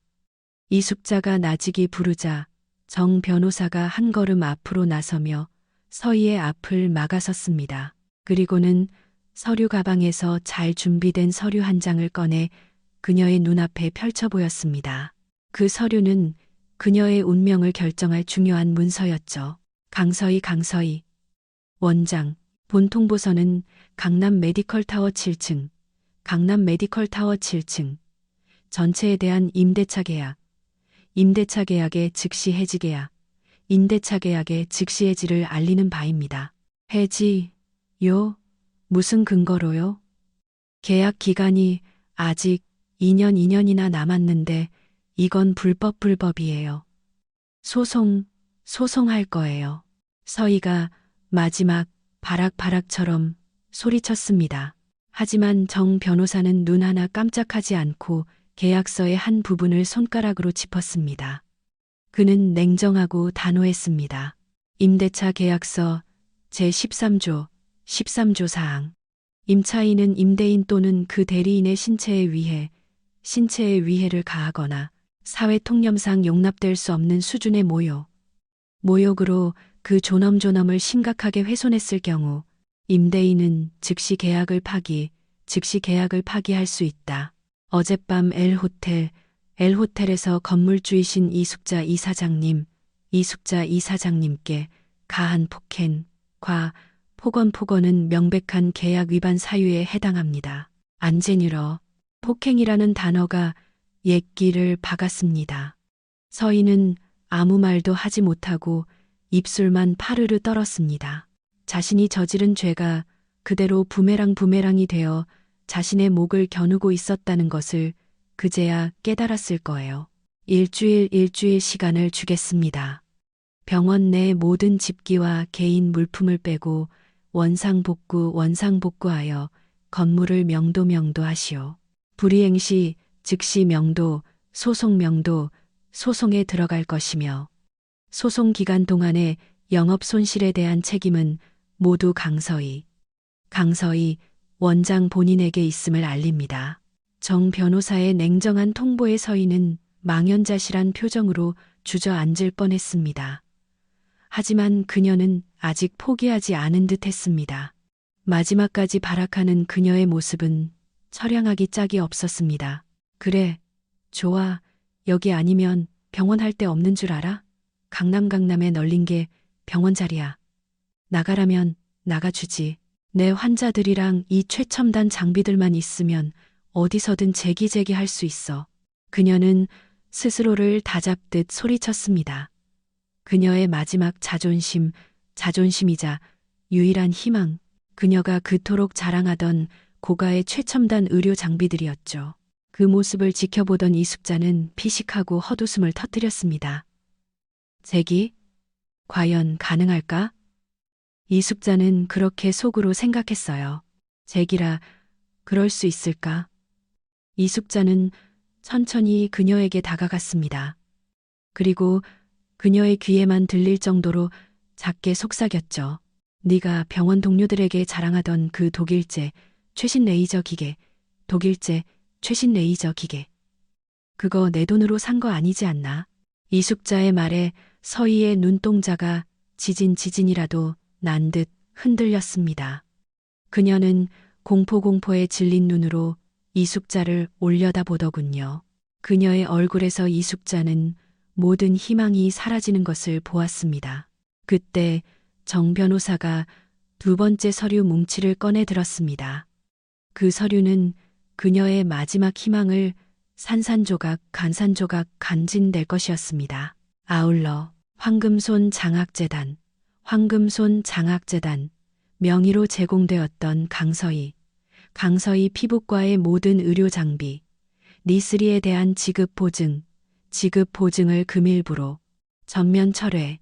이숙자가 나직이 부르자 정 변호사가 한 걸음 앞으로 나서며 서희의 앞을 막아섰습니다. 그리고는 서류 가방에서 잘 준비된 서류 한 장을 꺼내 그녀의 눈앞에 펼쳐 보였습니다. 그 서류는 그녀의 운명을 결정할 중요한 문서였죠. 강서희. 원장. 본 통보서는 강남 메디컬 타워 7층. 전체에 대한 임대차 계약. 임대차 계약의 즉시 해지 계약. 임대차 계약의 즉시 해지를 알리는 바입니다. 해지요? 무슨 근거로요? 계약 기간이 아직 2년이나 남았는데 이건 불법이에요. 소송할 거예요. 서희가 마지막 바락바락처럼 소리쳤습니다. 하지만 정 변호사는 눈 하나 깜짝하지 않고 계약서의 한 부분을 손가락으로 짚었습니다. 그는 냉정하고 단호했습니다. 임대차 계약서 제13조 13조 사항. 임차인은 임대인 또는 그 대리인의 신체에 위해를 가하거나 사회 통념상 용납될 수 없는 수준의 모욕으로 그 존엄을 심각하게 훼손했을 경우 임대인은 즉시 계약을 파기할 수 있다. 어젯밤 L호텔에서 건물주이신 이숙자 이사장님께 가한 폭행과 폭언은 명백한 계약 위반 사유에 해당합니다. 안제뉴러 폭행이라는 단어가 옛기를 박았습니다. 서희는 아무 말도 하지 못하고 입술만 파르르 떨었습니다. 자신이 저지른 죄가 그대로 부메랑이 되어 자신의 목을 겨누고 있었다는 것을 그제야 깨달았을 거예요. 일주일 시간을 주겠습니다. 병원 내 모든 집기와 개인 물품을 빼고 원상복구하여 건물을 명도하시오. 불이행 시 즉시 소송에 들어갈 것이며 소송 기간 동안의 영업 손실에 대한 책임은 모두 강서희 원장 본인에게 있음을 알립니다. 정 변호사의 냉정한 통보에 서희는 망연자실한 표정으로 주저앉을 뻔했습니다. 하지만 그녀는 아직 포기하지 않은 듯 했습니다. 마지막까지 발악하는 그녀의 모습은 처량하기 짝이 없었습니다. 그래, 좋아. 여기 아니면 병원 할 데 없는 줄 알아? 강남에 널린 게 병원 자리야. 나가라면 나가주지. 내 환자들이랑 이 최첨단 장비들만 있으면 어디서든 제기할 수 있어. 그녀는 스스로를 다잡듯 소리쳤습니다. 그녀의 마지막 자존심이자 유일한 희망, 그녀가 그토록 자랑하던 고가의 최첨단 의료 장비들이었죠. 그 모습을 지켜보던 이숙자는 피식하고 헛웃음을 터뜨렸습니다. 제기? 과연 가능할까? 이숙자는 그렇게 속으로 생각했어요. 제기라 그럴 수 있을까? 이숙자는 천천히 그녀에게 다가갔습니다. 그리고 그녀의 귀에만 들릴 정도로 작게 속삭였죠. 네가 병원 동료들에게 자랑하던 그 독일제 최신 레이저 기계. 그거 내 돈으로 산 거 아니지 않나? 이숙자의 말에 서희의 눈동자가 지진이라도 난 듯 흔들렸습니다. 그녀는 공포에 질린 눈으로 이숙자를 올려다보더군요. 그녀의 얼굴에서 이숙자는 모든 희망이 사라지는 것을 보았습니다. 그때 정 변호사가 두 번째 서류 뭉치를 꺼내 들었습니다. 그 서류는 그녀의 마지막 희망을 산산조각 간진될 것이었습니다. 아울러 황금손 장학재단 명의로 제공되었던 강서희 피부과의 모든 의료 장비, 리스리에 대한 지급 보증을 금일부로 전면 철회함을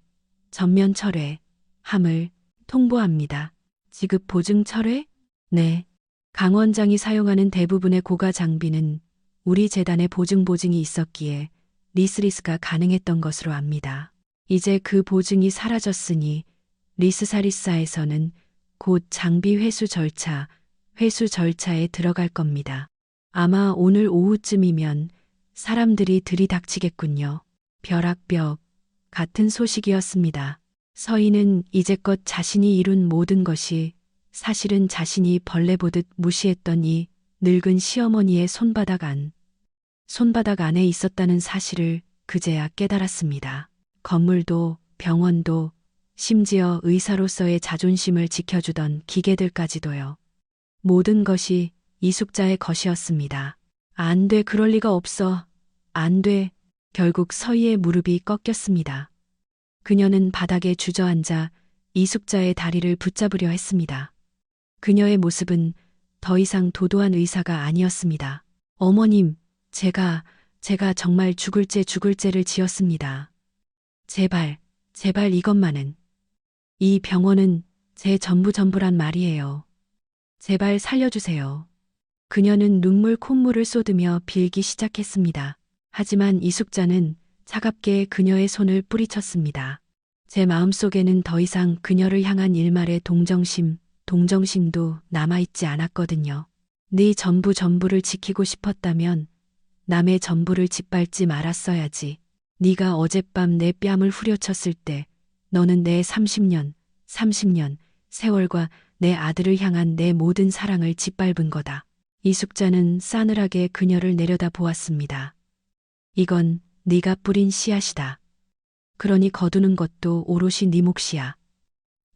통보합니다. 지급 보증 철회? 네. 강 원장이 사용하는 대부분의 고가 장비는 우리 재단의 보증이 있었기에 리스가 가능했던 것으로 압니다. 이제 그 보증이 사라졌으니 리스사리사에서는 곧 장비 회수 절차에 들어갈 겁니다. 아마 오늘 오후쯤이면 사람들이 들이닥치겠군요. 벼락벽 같은 소식이었습니다. 서희는 이제껏 자신이 이룬 모든 것이 사실은 자신이 벌레 보듯 무시했던 이 늙은 시어머니의 손바닥 안에 있었다는 사실을 그제야 깨달았습니다. 건물도 병원도 심지어 의사로서의 자존심을 지켜주던 기계들까지도요. 모든 것이 이숙자의 것이었습니다. 안 돼, 그럴 리가 없어. 안 돼. 결국 서희의 무릎이 꺾였습니다. 그녀는 바닥에 주저앉아 이숙자의 다리를 붙잡으려 했습니다. 그녀의 모습은 더 이상 도도한 의사가 아니었습니다. 어머님, 제가 정말 죽을 죄를 지었습니다. 제발 이것만은. 이 병원은 제 전부란 말이에요. 제발 살려주세요. 그녀는 눈물 콧물을 쏟으며 빌기 시작했습니다. 하지만 이숙자는 차갑게 그녀의 손을 뿌리쳤습니다. 제 마음속에는 더 이상 그녀를 향한 일말의 동정심도 남아있지 않았거든요. 네 전부를 지키고 싶었다면 남의 전부를 짓밟지 말았어야지. 네가 어젯밤 내 뺨을 후려쳤을 때 너는 내 30년 세월과 내 아들을 향한 내 모든 사랑을 짓밟은 거다. 이숙자는 싸늘하게 그녀를 내려다 보았습니다. 이건 네가 뿌린 씨앗이다. 그러니 거두는 것도 오롯이 네 몫이야.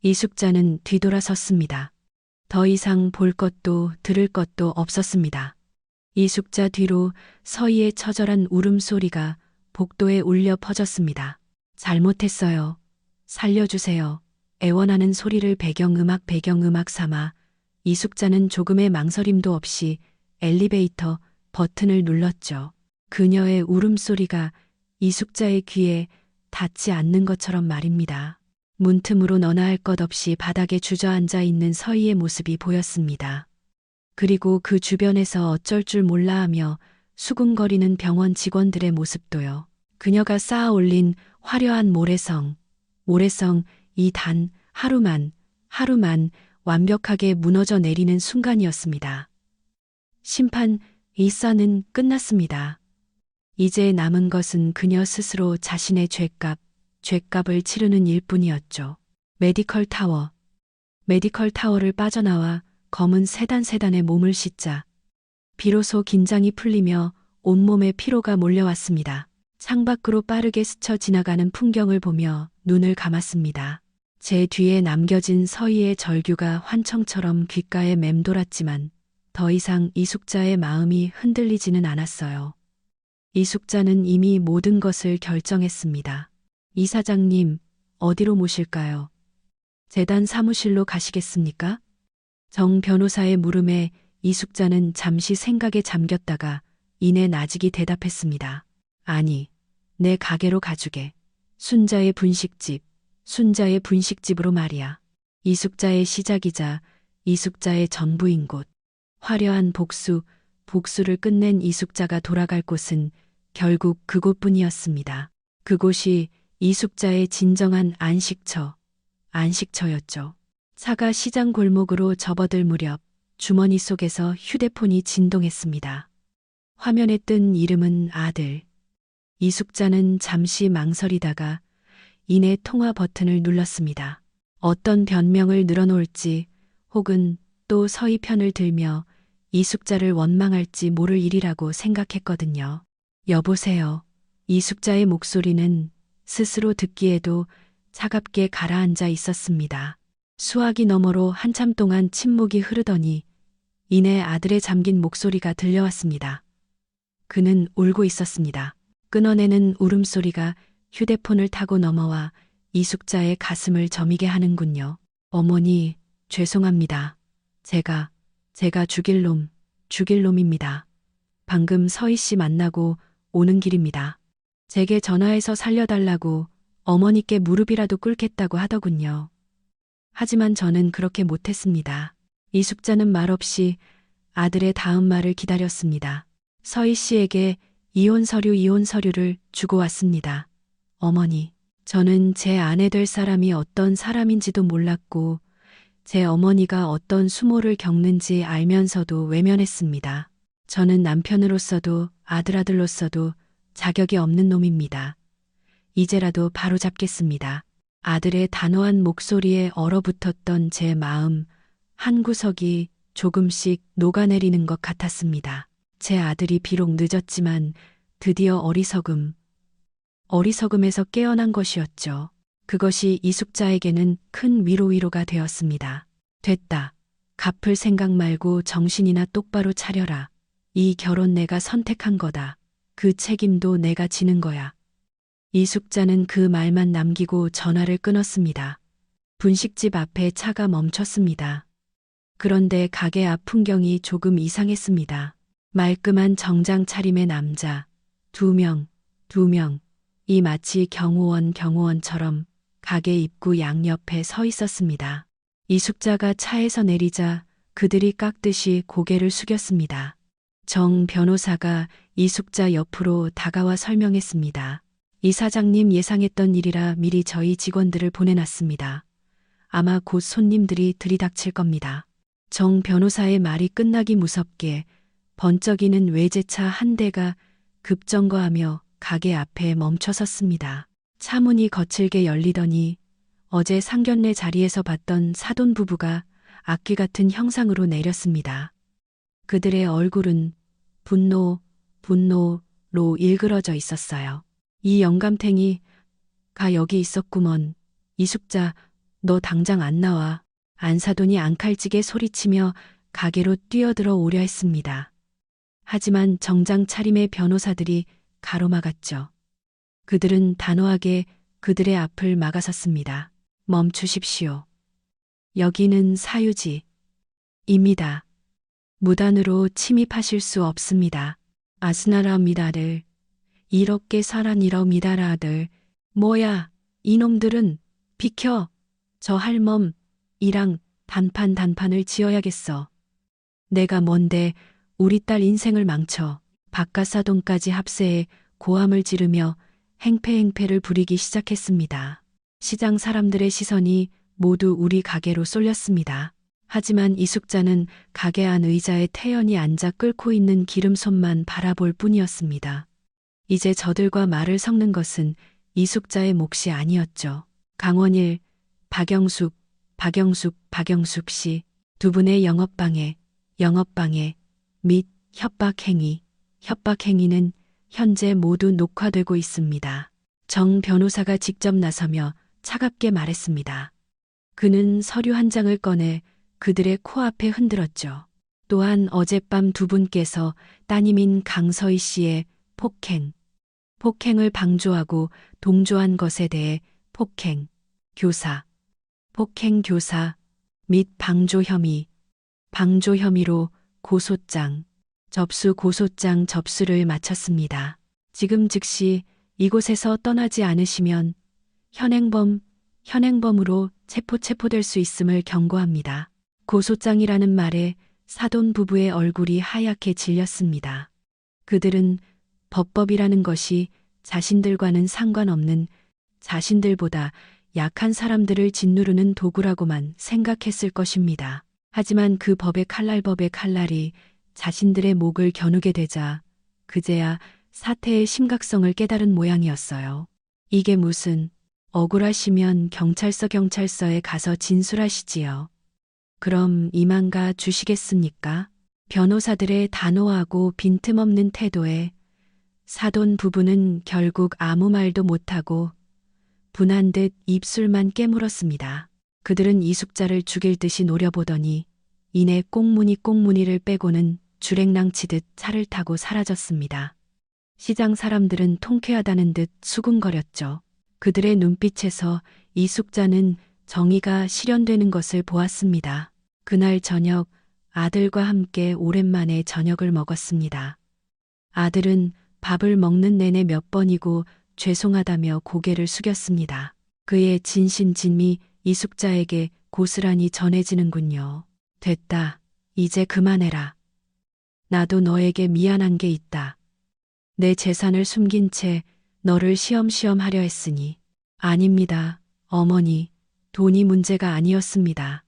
이숙자는 뒤돌아섰습니다. 더 이상 볼 것도 들을 것도 없었습니다. 이숙자 뒤로 서희의 처절한 울음소리가 복도에 울려 퍼졌습니다. 잘못했어요. 살려주세요. 애원하는 소리를 배경음악 삼아 이숙자는 조금의 망설임도 없이 엘리베이터 버튼을 눌렀죠. 그녀의 울음소리가 이숙자의 귀에 닿지 않는 것처럼 말입니다. 문틈으로 너나 할 것 없이 바닥에 주저앉아 있는 서희의 모습이 보였습니다. 그리고 그 주변에서 어쩔 줄 몰라 하며 수군거리는 병원 직원들의 모습도요. 그녀가 쌓아 올린 화려한 모래성 이 단 하루만 완벽하게 무너져 내리는 순간이었습니다. 심판 이사는 끝났습니다. 이제 남은 것은 그녀 스스로 자신의 죄값을 치르는 일뿐이었죠. 메디컬 타워를 빠져나와 검은 세단에 몸을 싣자 비로소 긴장이 풀리며 온몸에 피로가 몰려왔습니다. 창밖으로 빠르게 스쳐 지나가는 풍경을 보며 눈을 감았습니다. 제 뒤에 남겨진 서희의 절규가 환청처럼 귓가에 맴돌았지만 더 이상 이숙자의 마음이 흔들리지는 않았어요. 이숙자는 이미 모든 것을 결정했습니다. 이사장님, 어디로 모실까요? 재단 사무실로 가시겠습니까? 정 변호사의 물음에 이숙자는 잠시 생각에 잠겼다가 이내 나직이 대답했습니다. 아니, 내 가게로 가주게. 순자의 분식집으로 말이야. 이숙자의 시작이자 이숙자의 전부인 곳. 화려한 복수를 끝낸 이숙자가 돌아갈 곳은 결국 그곳뿐이었습니다. 그곳이 이숙자의 진정한 안식처였죠. 차가 시장 골목으로 접어들 무렵 주머니 속에서 휴대폰이 진동했습니다. 화면에 뜬 이름은 아들. 이숙자는 잠시 망설이다가 이내 통화 버튼을 눌렀습니다. 어떤 변명을 늘어놓을지 혹은 또 서희 편을 들며 이숙자를 원망할지 모를 일이라고 생각했거든요. 여보세요. 이숙자의 목소리는 스스로 듣기에도 차갑게 가라앉아 있었습니다. 수화기 너머로 한참 동안 침묵이 흐르더니 이내 아들의 잠긴 목소리가 들려왔습니다. 그는 울고 있었습니다. 끊어내는 울음소리가 휴대폰을 타고 넘어와 이숙자의 가슴을 저미게 하는군요. 어머니, 죄송합니다. 제가 죽일 놈입니다. 방금 서희 씨 만나고 오는 길입니다. 제게 전화해서 살려달라고 어머니께 무릎이라도 꿇겠다고 하더군요. 하지만 저는 그렇게 못했습니다. 이숙자는 말없이 아들의 다음 말을 기다렸습니다. 서희 씨에게 이혼 서류를 주고 왔습니다. 어머니, 저는 제 아내 될 사람이 어떤 사람인지도 몰랐고 제 어머니가 어떤 수모를 겪는지 알면서도 외면했습니다. 저는 남편으로서도 아들로서도 자격이 없는 놈입니다. 이제라도 바로잡겠습니다. 아들의 단호한 목소리에 얼어붙었던 제 마음 한 구석이 조금씩 녹아내리는 것 같았습니다. 제 아들이 비록 늦었지만 드디어 어리석음에서 깨어난 것이었죠. 그것이 이숙자에게는 큰 위로가 되었습니다. 됐다. 갚을 생각 말고 정신이나 똑바로 차려라. 이 결혼 내가 선택한 거다. 그 책임도 내가 지는 거야. 이숙자는 그 말만 남기고 전화를 끊었습니다. 분식집 앞에 차가 멈췄습니다. 그런데 가게 앞 풍경이 조금 이상했습니다. 말끔한 정장 차림의 남자, 두 명. 이 마치 경호원처럼 가게 입구 양옆에 서 있었습니다. 이숙자가 차에서 내리자 그들이 깎듯이 고개를 숙였습니다. 정 변호사가 이숙자 옆으로 다가와 설명했습니다. 이 사장님 예상했던 일이라 미리 저희 직원들을 보내놨습니다. 아마 곧 손님들이 들이닥칠 겁니다. 정 변호사의 말이 끝나기 무섭게 번쩍이는 외제차 한 대가 급정거하며 가게 앞에 멈춰섰습니다. 차 문이 거칠게 열리더니 어제 상견례 자리에서 봤던 사돈 부부가 악귀 같은 형상으로 내렸습니다. 그들의 얼굴은 분노로 일그러져 있었어요. 이 영감탱이가 여기 있었구먼. 이숙자, 너 당장 안 나와. 안사돈이 앙칼지게 소리치며 가게로 뛰어들어 오려 했습니다. 하지만 정장 차림의 변호사들이 가로막았죠. 그들은 단호하게 그들의 앞을 막아섰습니다. 멈추십시오. 여기는 사유지입니다. 무단으로 침입하실 수 없습니다. 아스나라미다들. 이렇게 살아니러미다라들. 뭐야, 이놈들은 비켜. 저 할멈이랑 단판을 지어야겠어. 내가 뭔데 우리 딸 인생을 망쳐. 바깥사돈까지 합세해 고함을 지르며 행패를 부리기 시작했습니다. 시장 사람들의 시선이 모두 우리 가게로 쏠렸습니다. 하지만 이숙자는 가게 안 의자에 태연히 앉아 끓고 있는 기름손만 바라볼 뿐이었습니다. 이제 저들과 말을 섞는 것은 이숙자의 몫이 아니었죠. 강원일, 박영숙 씨 두 분의 영업방해 및 협박행위는 현재 모두 녹화되고 있습니다. 정 변호사가 직접 나서며 차갑게 말했습니다. 그는 서류 한 장을 꺼내 그들의 코앞에 흔들었죠. 또한 어젯밤 두 분께서 따님인 강서희 씨의 폭행을 방조하고 동조한 것에 대해 폭행교사 및 방조 혐의로 고소장 접수를 마쳤습니다. 지금 즉시 이곳에서 떠나지 않으시면 현행범으로 체포될 수 있음을 경고합니다. 고소장이라는 말에 사돈 부부의 얼굴이 하얗게 질렸습니다. 그들은 법이라는 것이 자신들과는 상관없는 자신들보다 약한 사람들을 짓누르는 도구라고만 생각했을 것입니다. 하지만 그 법의 칼날이 자신들의 목을 겨누게 되자 그제야 사태의 심각성을 깨달은 모양이었어요. 이게 무슨, 억울하시면 경찰서에 가서 진술하시지요. 그럼 이만가 주시겠습니까? 변호사들의 단호하고 빈틈없는 태도에 사돈 부부는 결국 아무 말도 못하고 분한 듯 입술만 깨물었습니다. 그들은 이숙자를 죽일 듯이 노려보더니 이내 꽁무니를 빼고는 주랭랑치듯 차를 타고 사라졌습니다. 시장 사람들은 통쾌하다는 듯 수군거렸죠. 그들의 눈빛에서 이숙자는 정의가 실현되는 것을 보았습니다. 그날 저녁 아들과 함께 오랜만에 저녁을 먹었습니다. 아들은 밥을 먹는 내내 몇 번이고 죄송하다며 고개를 숙였습니다. 그의 진심이 이숙자에게 고스란히 전해지는군요. 됐다. 이제 그만해라. 나도 너에게 미안한 게 있다. 내 재산을 숨긴 채 너를 시험시험 하려 했으니. 아닙니다. 어머니, 돈이 문제가 아니었습니다.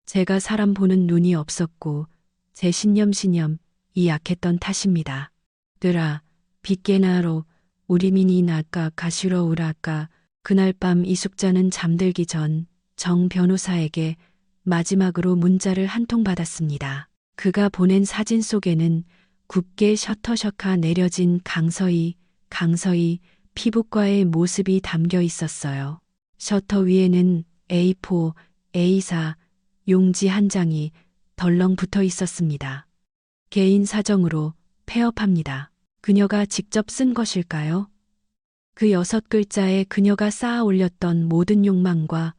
제가 사람 보는 눈이 없었고 제 신념이 약했던 탓입니다. 들아, 빗개나로 우리민이 나까 가시러 우라까. 그날 밤 이숙자는 잠들기 전 정 변호사에게 마지막으로 문자를 한 통 받았습니다. 그가 보낸 사진 속에는 굽게 셔터셔카 내려진 강서희 피부과의 모습이 담겨 있었어요. 셔터 위에는 A4, A4 용지 한 장이 덜렁 붙어 있었습니다. 개인 사정으로 폐업합니다. 그녀가 직접 쓴 것일까요? 그 6글자에 그녀가 쌓아 올렸던 모든 욕망과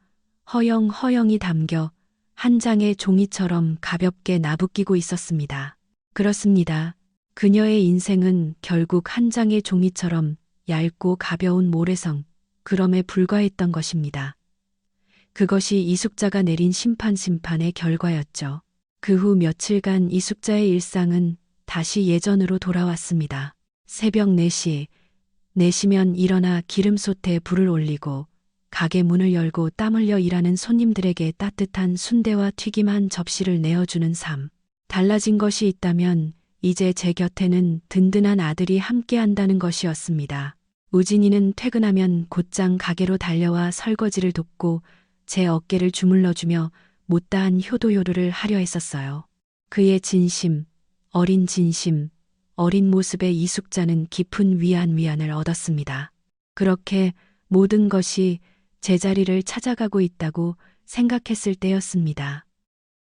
허영이 담겨 한 장의 종이처럼 가볍게 나부끼고 있었습니다. 그렇습니다. 그녀의 인생은 결국 한 장의 종이처럼 얇고 가벼운 모래성, 그럼에 불과했던 것입니다. 그것이 이숙자가 내린 심판의 결과였죠. 그 후 며칠간 이숙자의 일상은 다시 예전으로 돌아왔습니다. 새벽 4시, 4시면 일어나 기름솥에 불을 올리고 가게 문을 열고 땀 흘려 일하는 손님들에게 따뜻한 순대와 튀김 한 접시를 내어주는 삶. 달라진 것이 있다면 이제 제 곁에는 든든한 아들이 함께한다는 것이었습니다. 우진이는 퇴근하면 곧장 가게로 달려와 설거지를 돕고 제 어깨를 주물러주며 못다한 효도요루를 하려 했었어요. 그의 진심, 어린 모습에 이숙자는 깊은 위안을 얻었습니다. 그렇게 모든 것이 제자리를 찾아가고 있다고 생각했을 때였습니다.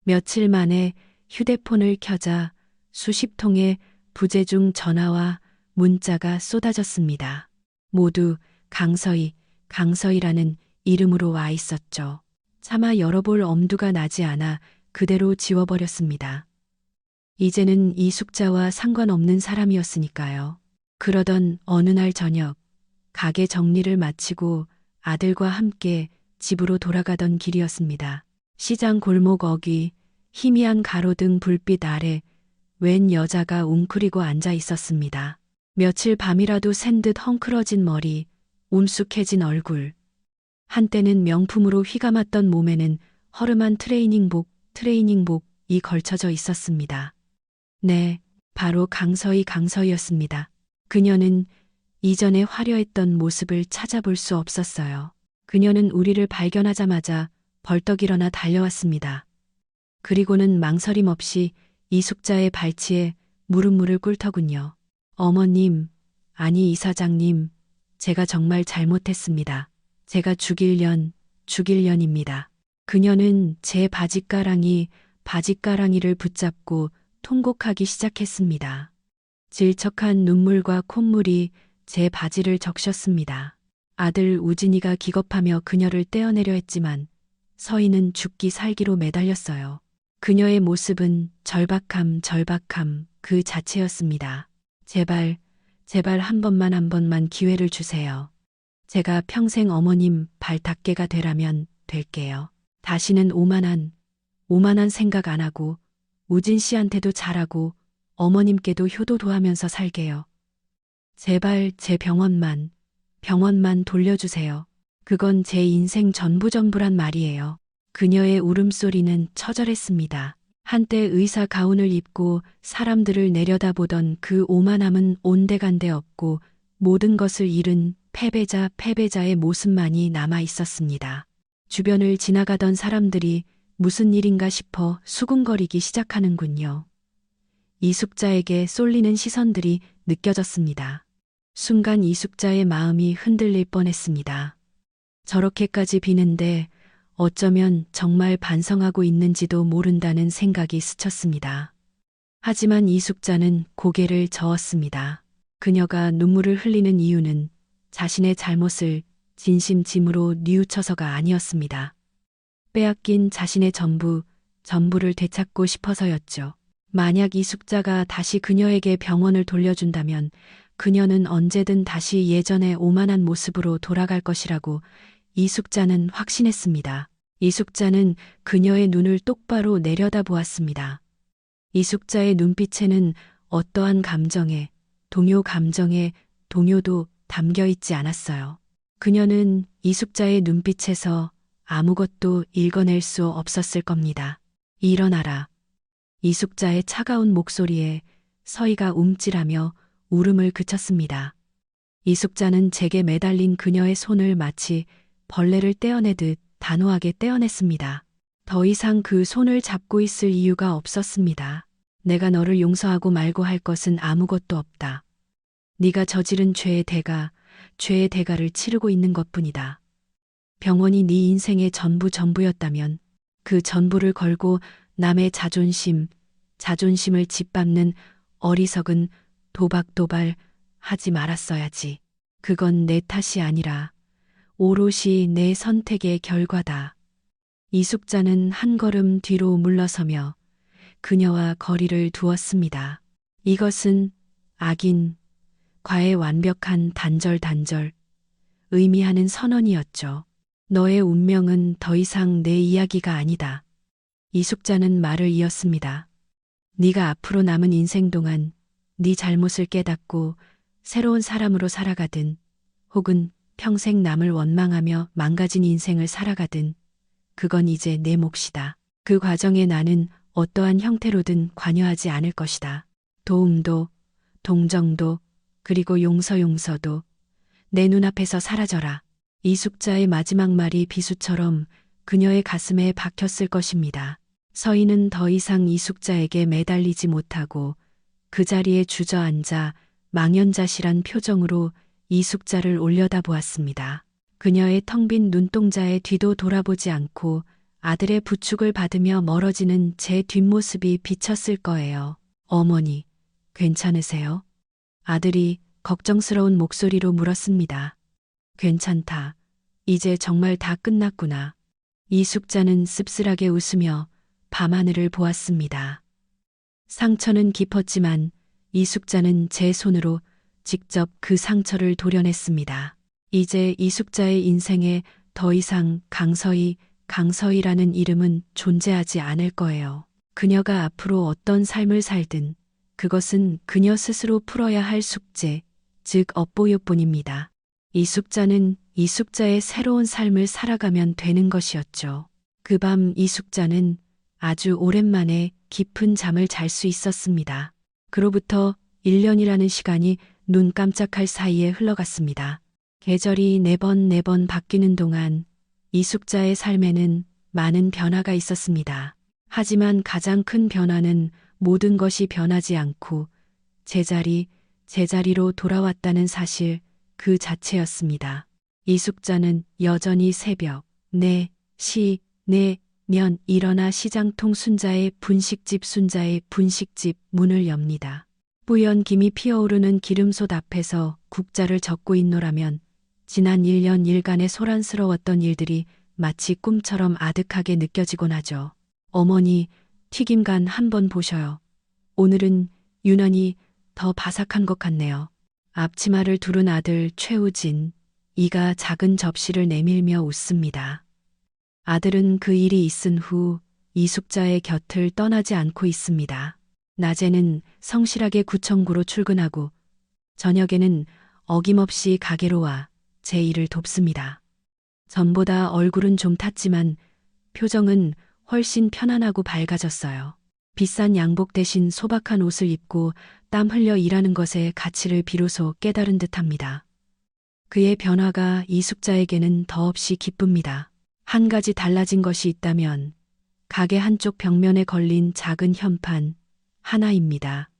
며칠 만에 휴대폰을 켜자 수십 통의 부재중 전화와 문자가 쏟아졌습니다. 모두 강서희라는 이름으로 와 있었죠. 차마 열어볼 엄두가 나지 않아 그대로 지워버렸습니다. 이제는 이숙자와 상관없는 사람이었으니까요. 그러던 어느 날 저녁, 가게 정리를 마치고 아들과 함께 집으로 돌아가던 길이었습니다. 시장 골목 어귀, 희미한 가로등 불빛 아래 웬 여자가 웅크리고 앉아 있었습니다. 며칠 밤이라도 샌 듯 헝클어진 머리, 움쑥해진 얼굴. 한때는 명품으로 휘감았던 몸에는 허름한 트레이닝복이 걸쳐져 있었습니다. 네, 바로 강서희였습니다. 그녀는 이전에 화려했던 모습을 찾아볼 수 없었어요. 그녀는 우리를 발견하자마자 벌떡 일어나 달려왔습니다. 그리고는 망설임 없이 이숙자의 발치에 무릎을 꿇더군요. 어머님, 아니 이사장님, 제가 정말 잘못했습니다. 제가 죽일 년입니다. 그녀는 제 바짓가랑이를 붙잡고 통곡하기 시작했습니다. 질척한 눈물과 콧물이 제 바지를 적셨습니다. 아들 우진이가 기겁하며 그녀를 떼어내려 했지만 서희는 죽기 살기로 매달렸어요. 그녀의 모습은 절박함 그 자체였습니다. 제발 한 번만 기회를 주세요. 제가 평생 어머님 발 닦개가 되라면 될게요. 다시는 오만한 생각 안 하고 우진 씨한테도 잘하고 어머님께도 효도하면서 살게요. 제발 제 병원만 돌려주세요. 그건 제 인생 전부란 말이에요. 그녀의 울음소리는 처절했습니다. 한때 의사 가운을 입고 사람들을 내려다보던 그 오만함은 온데간데 없고 모든 것을 잃은 패배자의 모습만이 남아 있었습니다. 주변을 지나가던 사람들이 무슨 일인가 싶어 수군거리기 시작하는군요. 이숙자에게 쏠리는 시선들이 느껴졌습니다. 순간 이숙자의 마음이 흔들릴 뻔했습니다. 저렇게까지 비는데 어쩌면 정말 반성하고 있는지도 모른다는 생각이 스쳤습니다. 하지만 이숙자는 고개를 저었습니다. 그녀가 눈물을 흘리는 이유는 자신의 잘못을 진심으로 뉘우쳐서가 아니었습니다. 빼앗긴 자신의 전부를 되찾고 싶어서였죠. 만약 이숙자가 다시 그녀에게 병원을 돌려준다면 그녀는 언제든 다시 예전의 오만한 모습으로 돌아갈 것이라고 이숙자는 확신했습니다. 이숙자는 그녀의 눈을 똑바로 내려다보았습니다. 이숙자의 눈빛에는 어떠한 동요도 담겨 있지 않았어요. 그녀는 이숙자의 눈빛에서 아무것도 읽어낼 수 없었을 겁니다. 일어나라. 이숙자의 차가운 목소리에 서희가 움찔하며 울음을 그쳤습니다. 이숙자는 제게 매달린 그녀의 손을 마치 벌레를 떼어내듯 단호하게 떼어냈습니다. 더 이상 그 손을 잡고 있을 이유가 없었습니다. 내가 너를 용서하고 말고 할 것은 아무것도 없다. 네가 저지른 죄의 대가를 치르고 있는 것뿐이다. 병원이 네 인생의 전부였다면 그 전부를 걸고 남의 자존심을 짓밟는 어리석은 도박도발 하지 말았어야지. 그건 내 탓이 아니라 오롯이 내 선택의 결과다. 이숙자는 한 걸음 뒤로 물러서며 그녀와 거리를 두었습니다. 이것은 악인과의 완벽한 단절 의미하는 선언이었죠. 너의 운명은 더 이상 내 이야기가 아니다. 이숙자는 말을 이었습니다. 네가 앞으로 남은 인생 동안 네 잘못을 깨닫고 새로운 사람으로 살아가든 혹은 평생 남을 원망하며 망가진 인생을 살아가든 그건 이제 내 몫이다. 그 과정에 나는 어떠한 형태로든 관여하지 않을 것이다. 도움도, 동정도, 그리고 용서도 내 눈앞에서 사라져라. 이숙자의 마지막 말이 비수처럼 그녀의 가슴에 박혔을 것입니다. 서인은 더 이상 이숙자에게 매달리지 못하고 그 자리에 주저앉아 망연자실한 표정으로 이숙자를 올려다보았습니다. 그녀의 텅 빈 눈동자에 뒤도 돌아보지 않고 아들의 부축을 받으며 멀어지는 제 뒷모습이 비쳤을 거예요. 어머니, 괜찮으세요? 아들이 걱정스러운 목소리로 물었습니다. 괜찮다. 이제 정말 다 끝났구나. 이숙자는 씁쓸하게 웃으며 밤하늘을 보았습니다. 상처는 깊었지만 이숙자는 제 손으로 직접 그 상처를 도려냈습니다. 이제 이숙자의 인생에 더 이상 강서희라는 이름은 존재하지 않을 거예요. 그녀가 앞으로 어떤 삶을 살든 그것은 그녀 스스로 풀어야 할 숙제, 즉 업보요뿐입니다. 이숙자는 이숙자의 새로운 삶을 살아가면 되는 것이었죠. 그 밤 이숙자는 아주 오랜만에 깊은 잠을 잘 수 있었습니다. 그로부터 1년이라는 시간이 눈 깜짝할 사이에 흘러갔습니다. 계절이 네 번 바뀌는 동안 이숙자의 삶에는 많은 변화가 있었습니다. 하지만 가장 큰 변화는 모든 것이 변하지 않고 제자리로 돌아왔다는 사실 그 자체였습니다. 이숙자는 여전히 새벽 4시 일어나 시장통 순자의 분식집 문을 엽니다. 뿌연 김이 피어오르는 기름솥 앞에서 국자를 적고 있노라면 지난 1년 일간의 소란스러웠던 일들이 마치 꿈처럼 아득하게 느껴지곤 하죠. 어머니, 튀김간 한번 보셔요. 오늘은 유난히 더 바삭한 것 같네요. 앞치마를 두른 아들 최우진, 이가 작은 접시를 내밀며 웃습니다. 아들은 그 일이 있은 후 이숙자의 곁을 떠나지 않고 있습니다. 낮에는 성실하게 구청구로 출근하고 저녁에는 어김없이 가게로 와 제 일을 돕습니다. 전보다 얼굴은 좀 탔지만 표정은 훨씬 편안하고 밝아졌어요. 비싼 양복 대신 소박한 옷을 입고 땀 흘려 일하는 것의 가치를 비로소 깨달은 듯합니다. 그의 변화가 이숙자에게는 더없이 기쁩니다. 한 가지 달라진 것이 있다면 가게 한쪽 벽면에 걸린 작은 현판 하나입니다.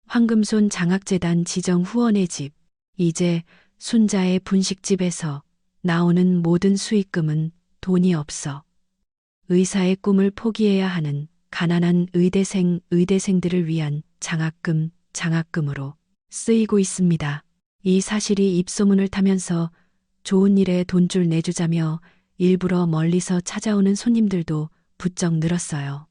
황금손 장학재단 지정 후원의 집. 이제 순자의 분식집에서 나오는 모든 수익금은 돈이 없어 의사의 꿈을 포기해야 하는 가난한 의대생들을 위한 장학금으로 쓰이고 있습니다. 이 사실이 입소문을 타면서 좋은 일에 돈줄 내주자며 일부러 멀리서 찾아오는 손님들도 부쩍 늘었어요.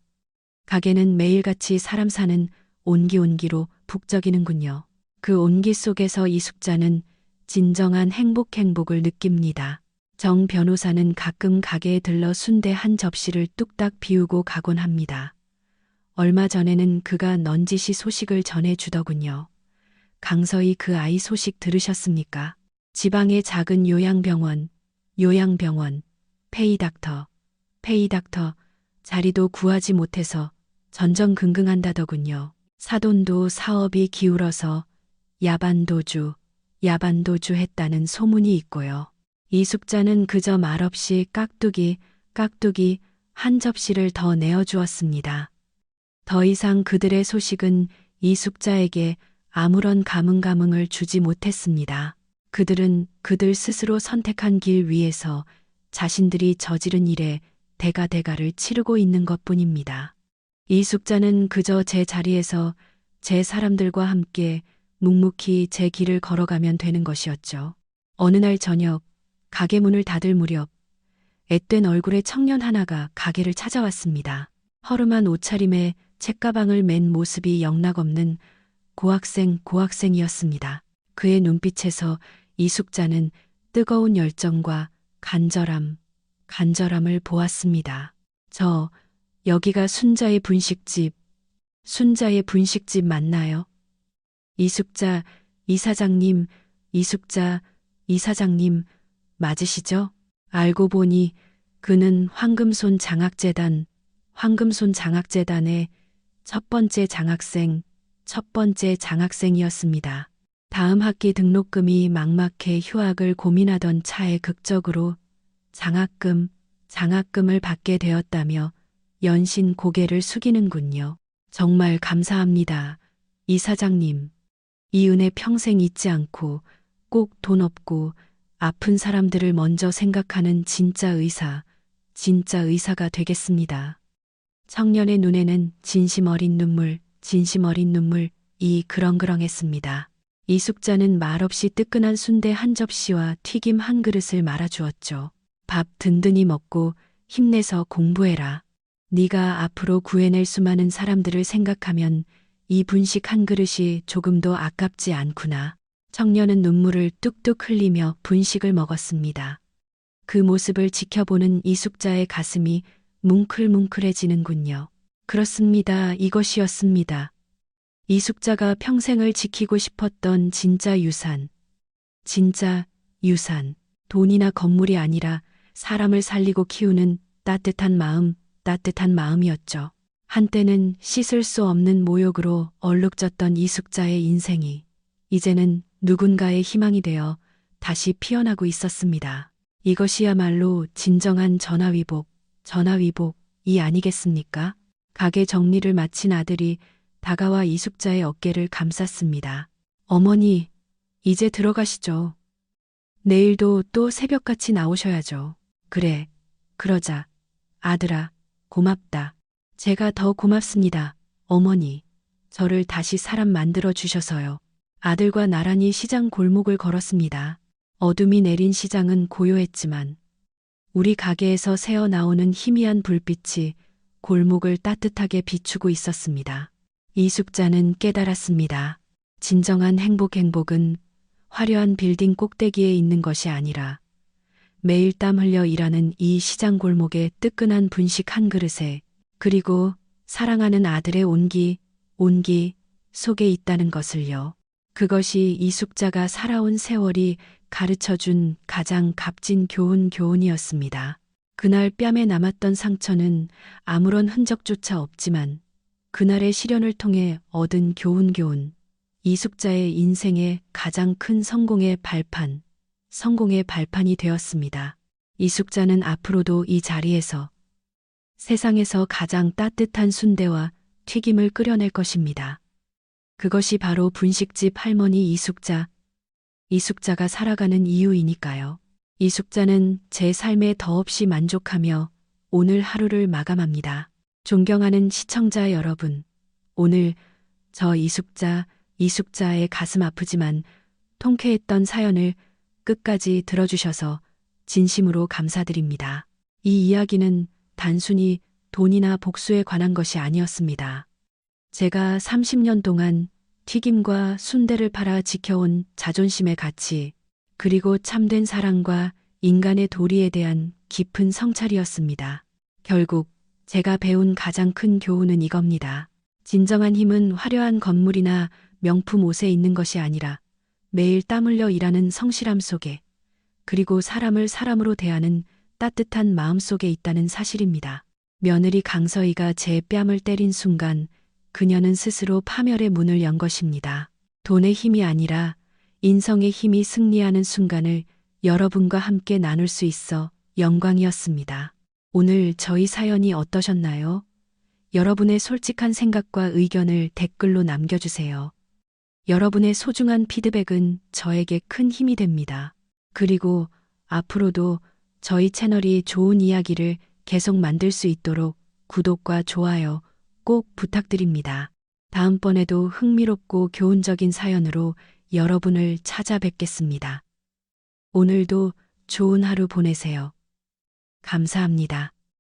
가게는 매일같이 사람 사는 온기로 북적이는군요. 그 온기 속에서 이숙자는 진정한 행복을 느낍니다. 정 변호사는 가끔 가게에 들러 순대 한 접시를 뚝딱 비우고 가곤 합니다. 얼마 전에는 그가 넌지시 소식을 전해주더군요. 강서희 그 아이 소식 들으셨습니까? 지방의 작은 요양병원, 페이닥터, 자리도 구하지 못해서 전전긍긍한다더군요. 사돈도 사업이 기울어서 야반도주, 야반도주 했다는 소문이 있고요. 이숙자는 그저 말없이 깍두기 한 접시를 더 내어주었습니다. 더 이상 그들의 소식은 이숙자에게 아무런 감흥을 주지 못했습니다. 그들은 그들 스스로 선택한 길 위에서 자신들이 저지른 일에 대가를 치르고 있는 것뿐입니다. 이숙자는 그저 제 자리에서 제 사람들과 함께 묵묵히 제 길을 걸어가면 되는 것이었죠. 어느 날 저녁, 가게 문을 닫을 무렵 앳된 얼굴의 청년 하나가 가게를 찾아왔습니다. 허름한 옷차림에 책가방을 맨 모습이 영락없는 고학생이었습니다. 그의 눈빛에서 이숙자는 뜨거운 열정과 간절함을 보았습니다. 여기가 순자의 분식집 맞나요? 이숙자 이사장님 맞으시죠? 알고 보니 그는 황금손 장학재단의 첫 번째 장학생이었습니다. 다음 학기 등록금이 막막해 휴학을 고민하던 차에 극적으로 장학금을 받게 되었다며 연신 고개를 숙이는군요. 정말 감사합니다. 이사장님. 이 은혜 평생 잊지 않고 꼭 돈 없고 아픈 사람들을 먼저 생각하는 진짜 의사가 되겠습니다. 청년의 눈에는 진심 어린 눈물이 그렁그렁했습니다. 이숙자는 말없이 뜨끈한 순대 한 접시와 튀김 한 그릇을 말아주었죠. 밥 든든히 먹고 힘내서 공부해라. 네가 앞으로 구해낼 수많은 사람들을 생각하면 이 분식 한 그릇이 조금도 아깝지 않구나. 청년은 눈물을 뚝뚝 흘리며 분식을 먹었습니다. 그 모습을 지켜보는 이숙자의 가슴이 뭉클뭉클해지는군요. 그렇습니다. 이것이었습니다. 이숙자가 평생을 지키고 싶었던 진짜 유산. 돈이나 건물이 아니라 사람을 살리고 키우는 따뜻한 마음이었죠. 한때는 씻을 수 없는 모욕으로 얼룩졌던 이숙자의 인생이 이제는 누군가의 희망이 되어 다시 피어나고 있었습니다. 이것이야말로 진정한 전화위복이 아니겠습니까? 가게 정리를 마친 아들이 다가와 이숙자의 어깨를 감쌌습니다. 어머니, 이제 들어가시죠. 내일도 또 새벽같이 나오셔야죠. 그래, 그러자. 아들아, 고맙다. 제가 더 고맙습니다. 어머니, 저를 다시 사람 만들어 주셔서요. 아들과 나란히 시장 골목을 걸었습니다. 어둠이 내린 시장은 고요했지만 우리 가게에서 새어나오는 희미한 불빛이 골목을 따뜻하게 비추고 있었습니다. 이숙자는 깨달았습니다. 진정한 행복은 화려한 빌딩 꼭대기에 있는 것이 아니라 매일 땀 흘려 일하는 이 시장 골목의 뜨끈한 분식 한 그릇에 그리고 사랑하는 아들의 온기 속에 있다는 것을요. 그것이 이숙자가 살아온 세월이 가르쳐준 가장 값진 교훈이었습니다. 그날 뺨에 남았던 상처는 아무런 흔적조차 없지만 그날의 시련을 통해 얻은 교훈. 이숙자의 인생의 가장 큰 성공의 발판이 되었습니다. 이숙자는 앞으로도 이 자리에서 세상에서 가장 따뜻한 순대와 튀김을 끓여낼 것입니다. 그것이 바로 분식집 할머니 이숙자가 살아가는 이유이니까요. 이숙자는 제 삶에 더없이 만족하며 오늘 하루를 마감합니다. 존경하는 시청자 여러분, 오늘 저 이숙자의 가슴 아프지만 통쾌했던 사연을 끝까지 들어주셔서 진심으로 감사드립니다. 이 이야기는 단순히 돈이나 복수에 관한 것이 아니었습니다. 제가 30년 동안 튀김과 순대를 팔아 지켜온 자존심의 가치, 그리고 참된 사랑과 인간의 도리에 대한 깊은 성찰이었습니다. 결국 제가 배운 가장 큰 교훈은 이겁니다. 진정한 힘은 화려한 건물이나 명품 옷에 있는 것이 아니라 매일 땀 흘려 일하는 성실함 속에, 그리고 사람을 사람으로 대하는 따뜻한 마음 속에 있다는 사실입니다. 며느리 강서희가 제 뺨을 때린 순간 그녀는 스스로 파멸의 문을 연 것입니다. 돈의 힘이 아니라 인성의 힘이 승리하는 순간을 여러분과 함께 나눌 수 있어 영광이었습니다. 오늘 저희 사연이 어떠셨나요? 여러분의 솔직한 생각과 의견을 댓글로 남겨주세요. 여러분의 소중한 피드백은 저에게 큰 힘이 됩니다. 그리고 앞으로도 저희 채널이 좋은 이야기를 계속 만들 수 있도록 구독과 좋아요 꼭 부탁드립니다. 다음번에도 흥미롭고 교훈적인 사연으로 여러분을 찾아뵙겠습니다. 오늘도 좋은 하루 보내세요. 감사합니다.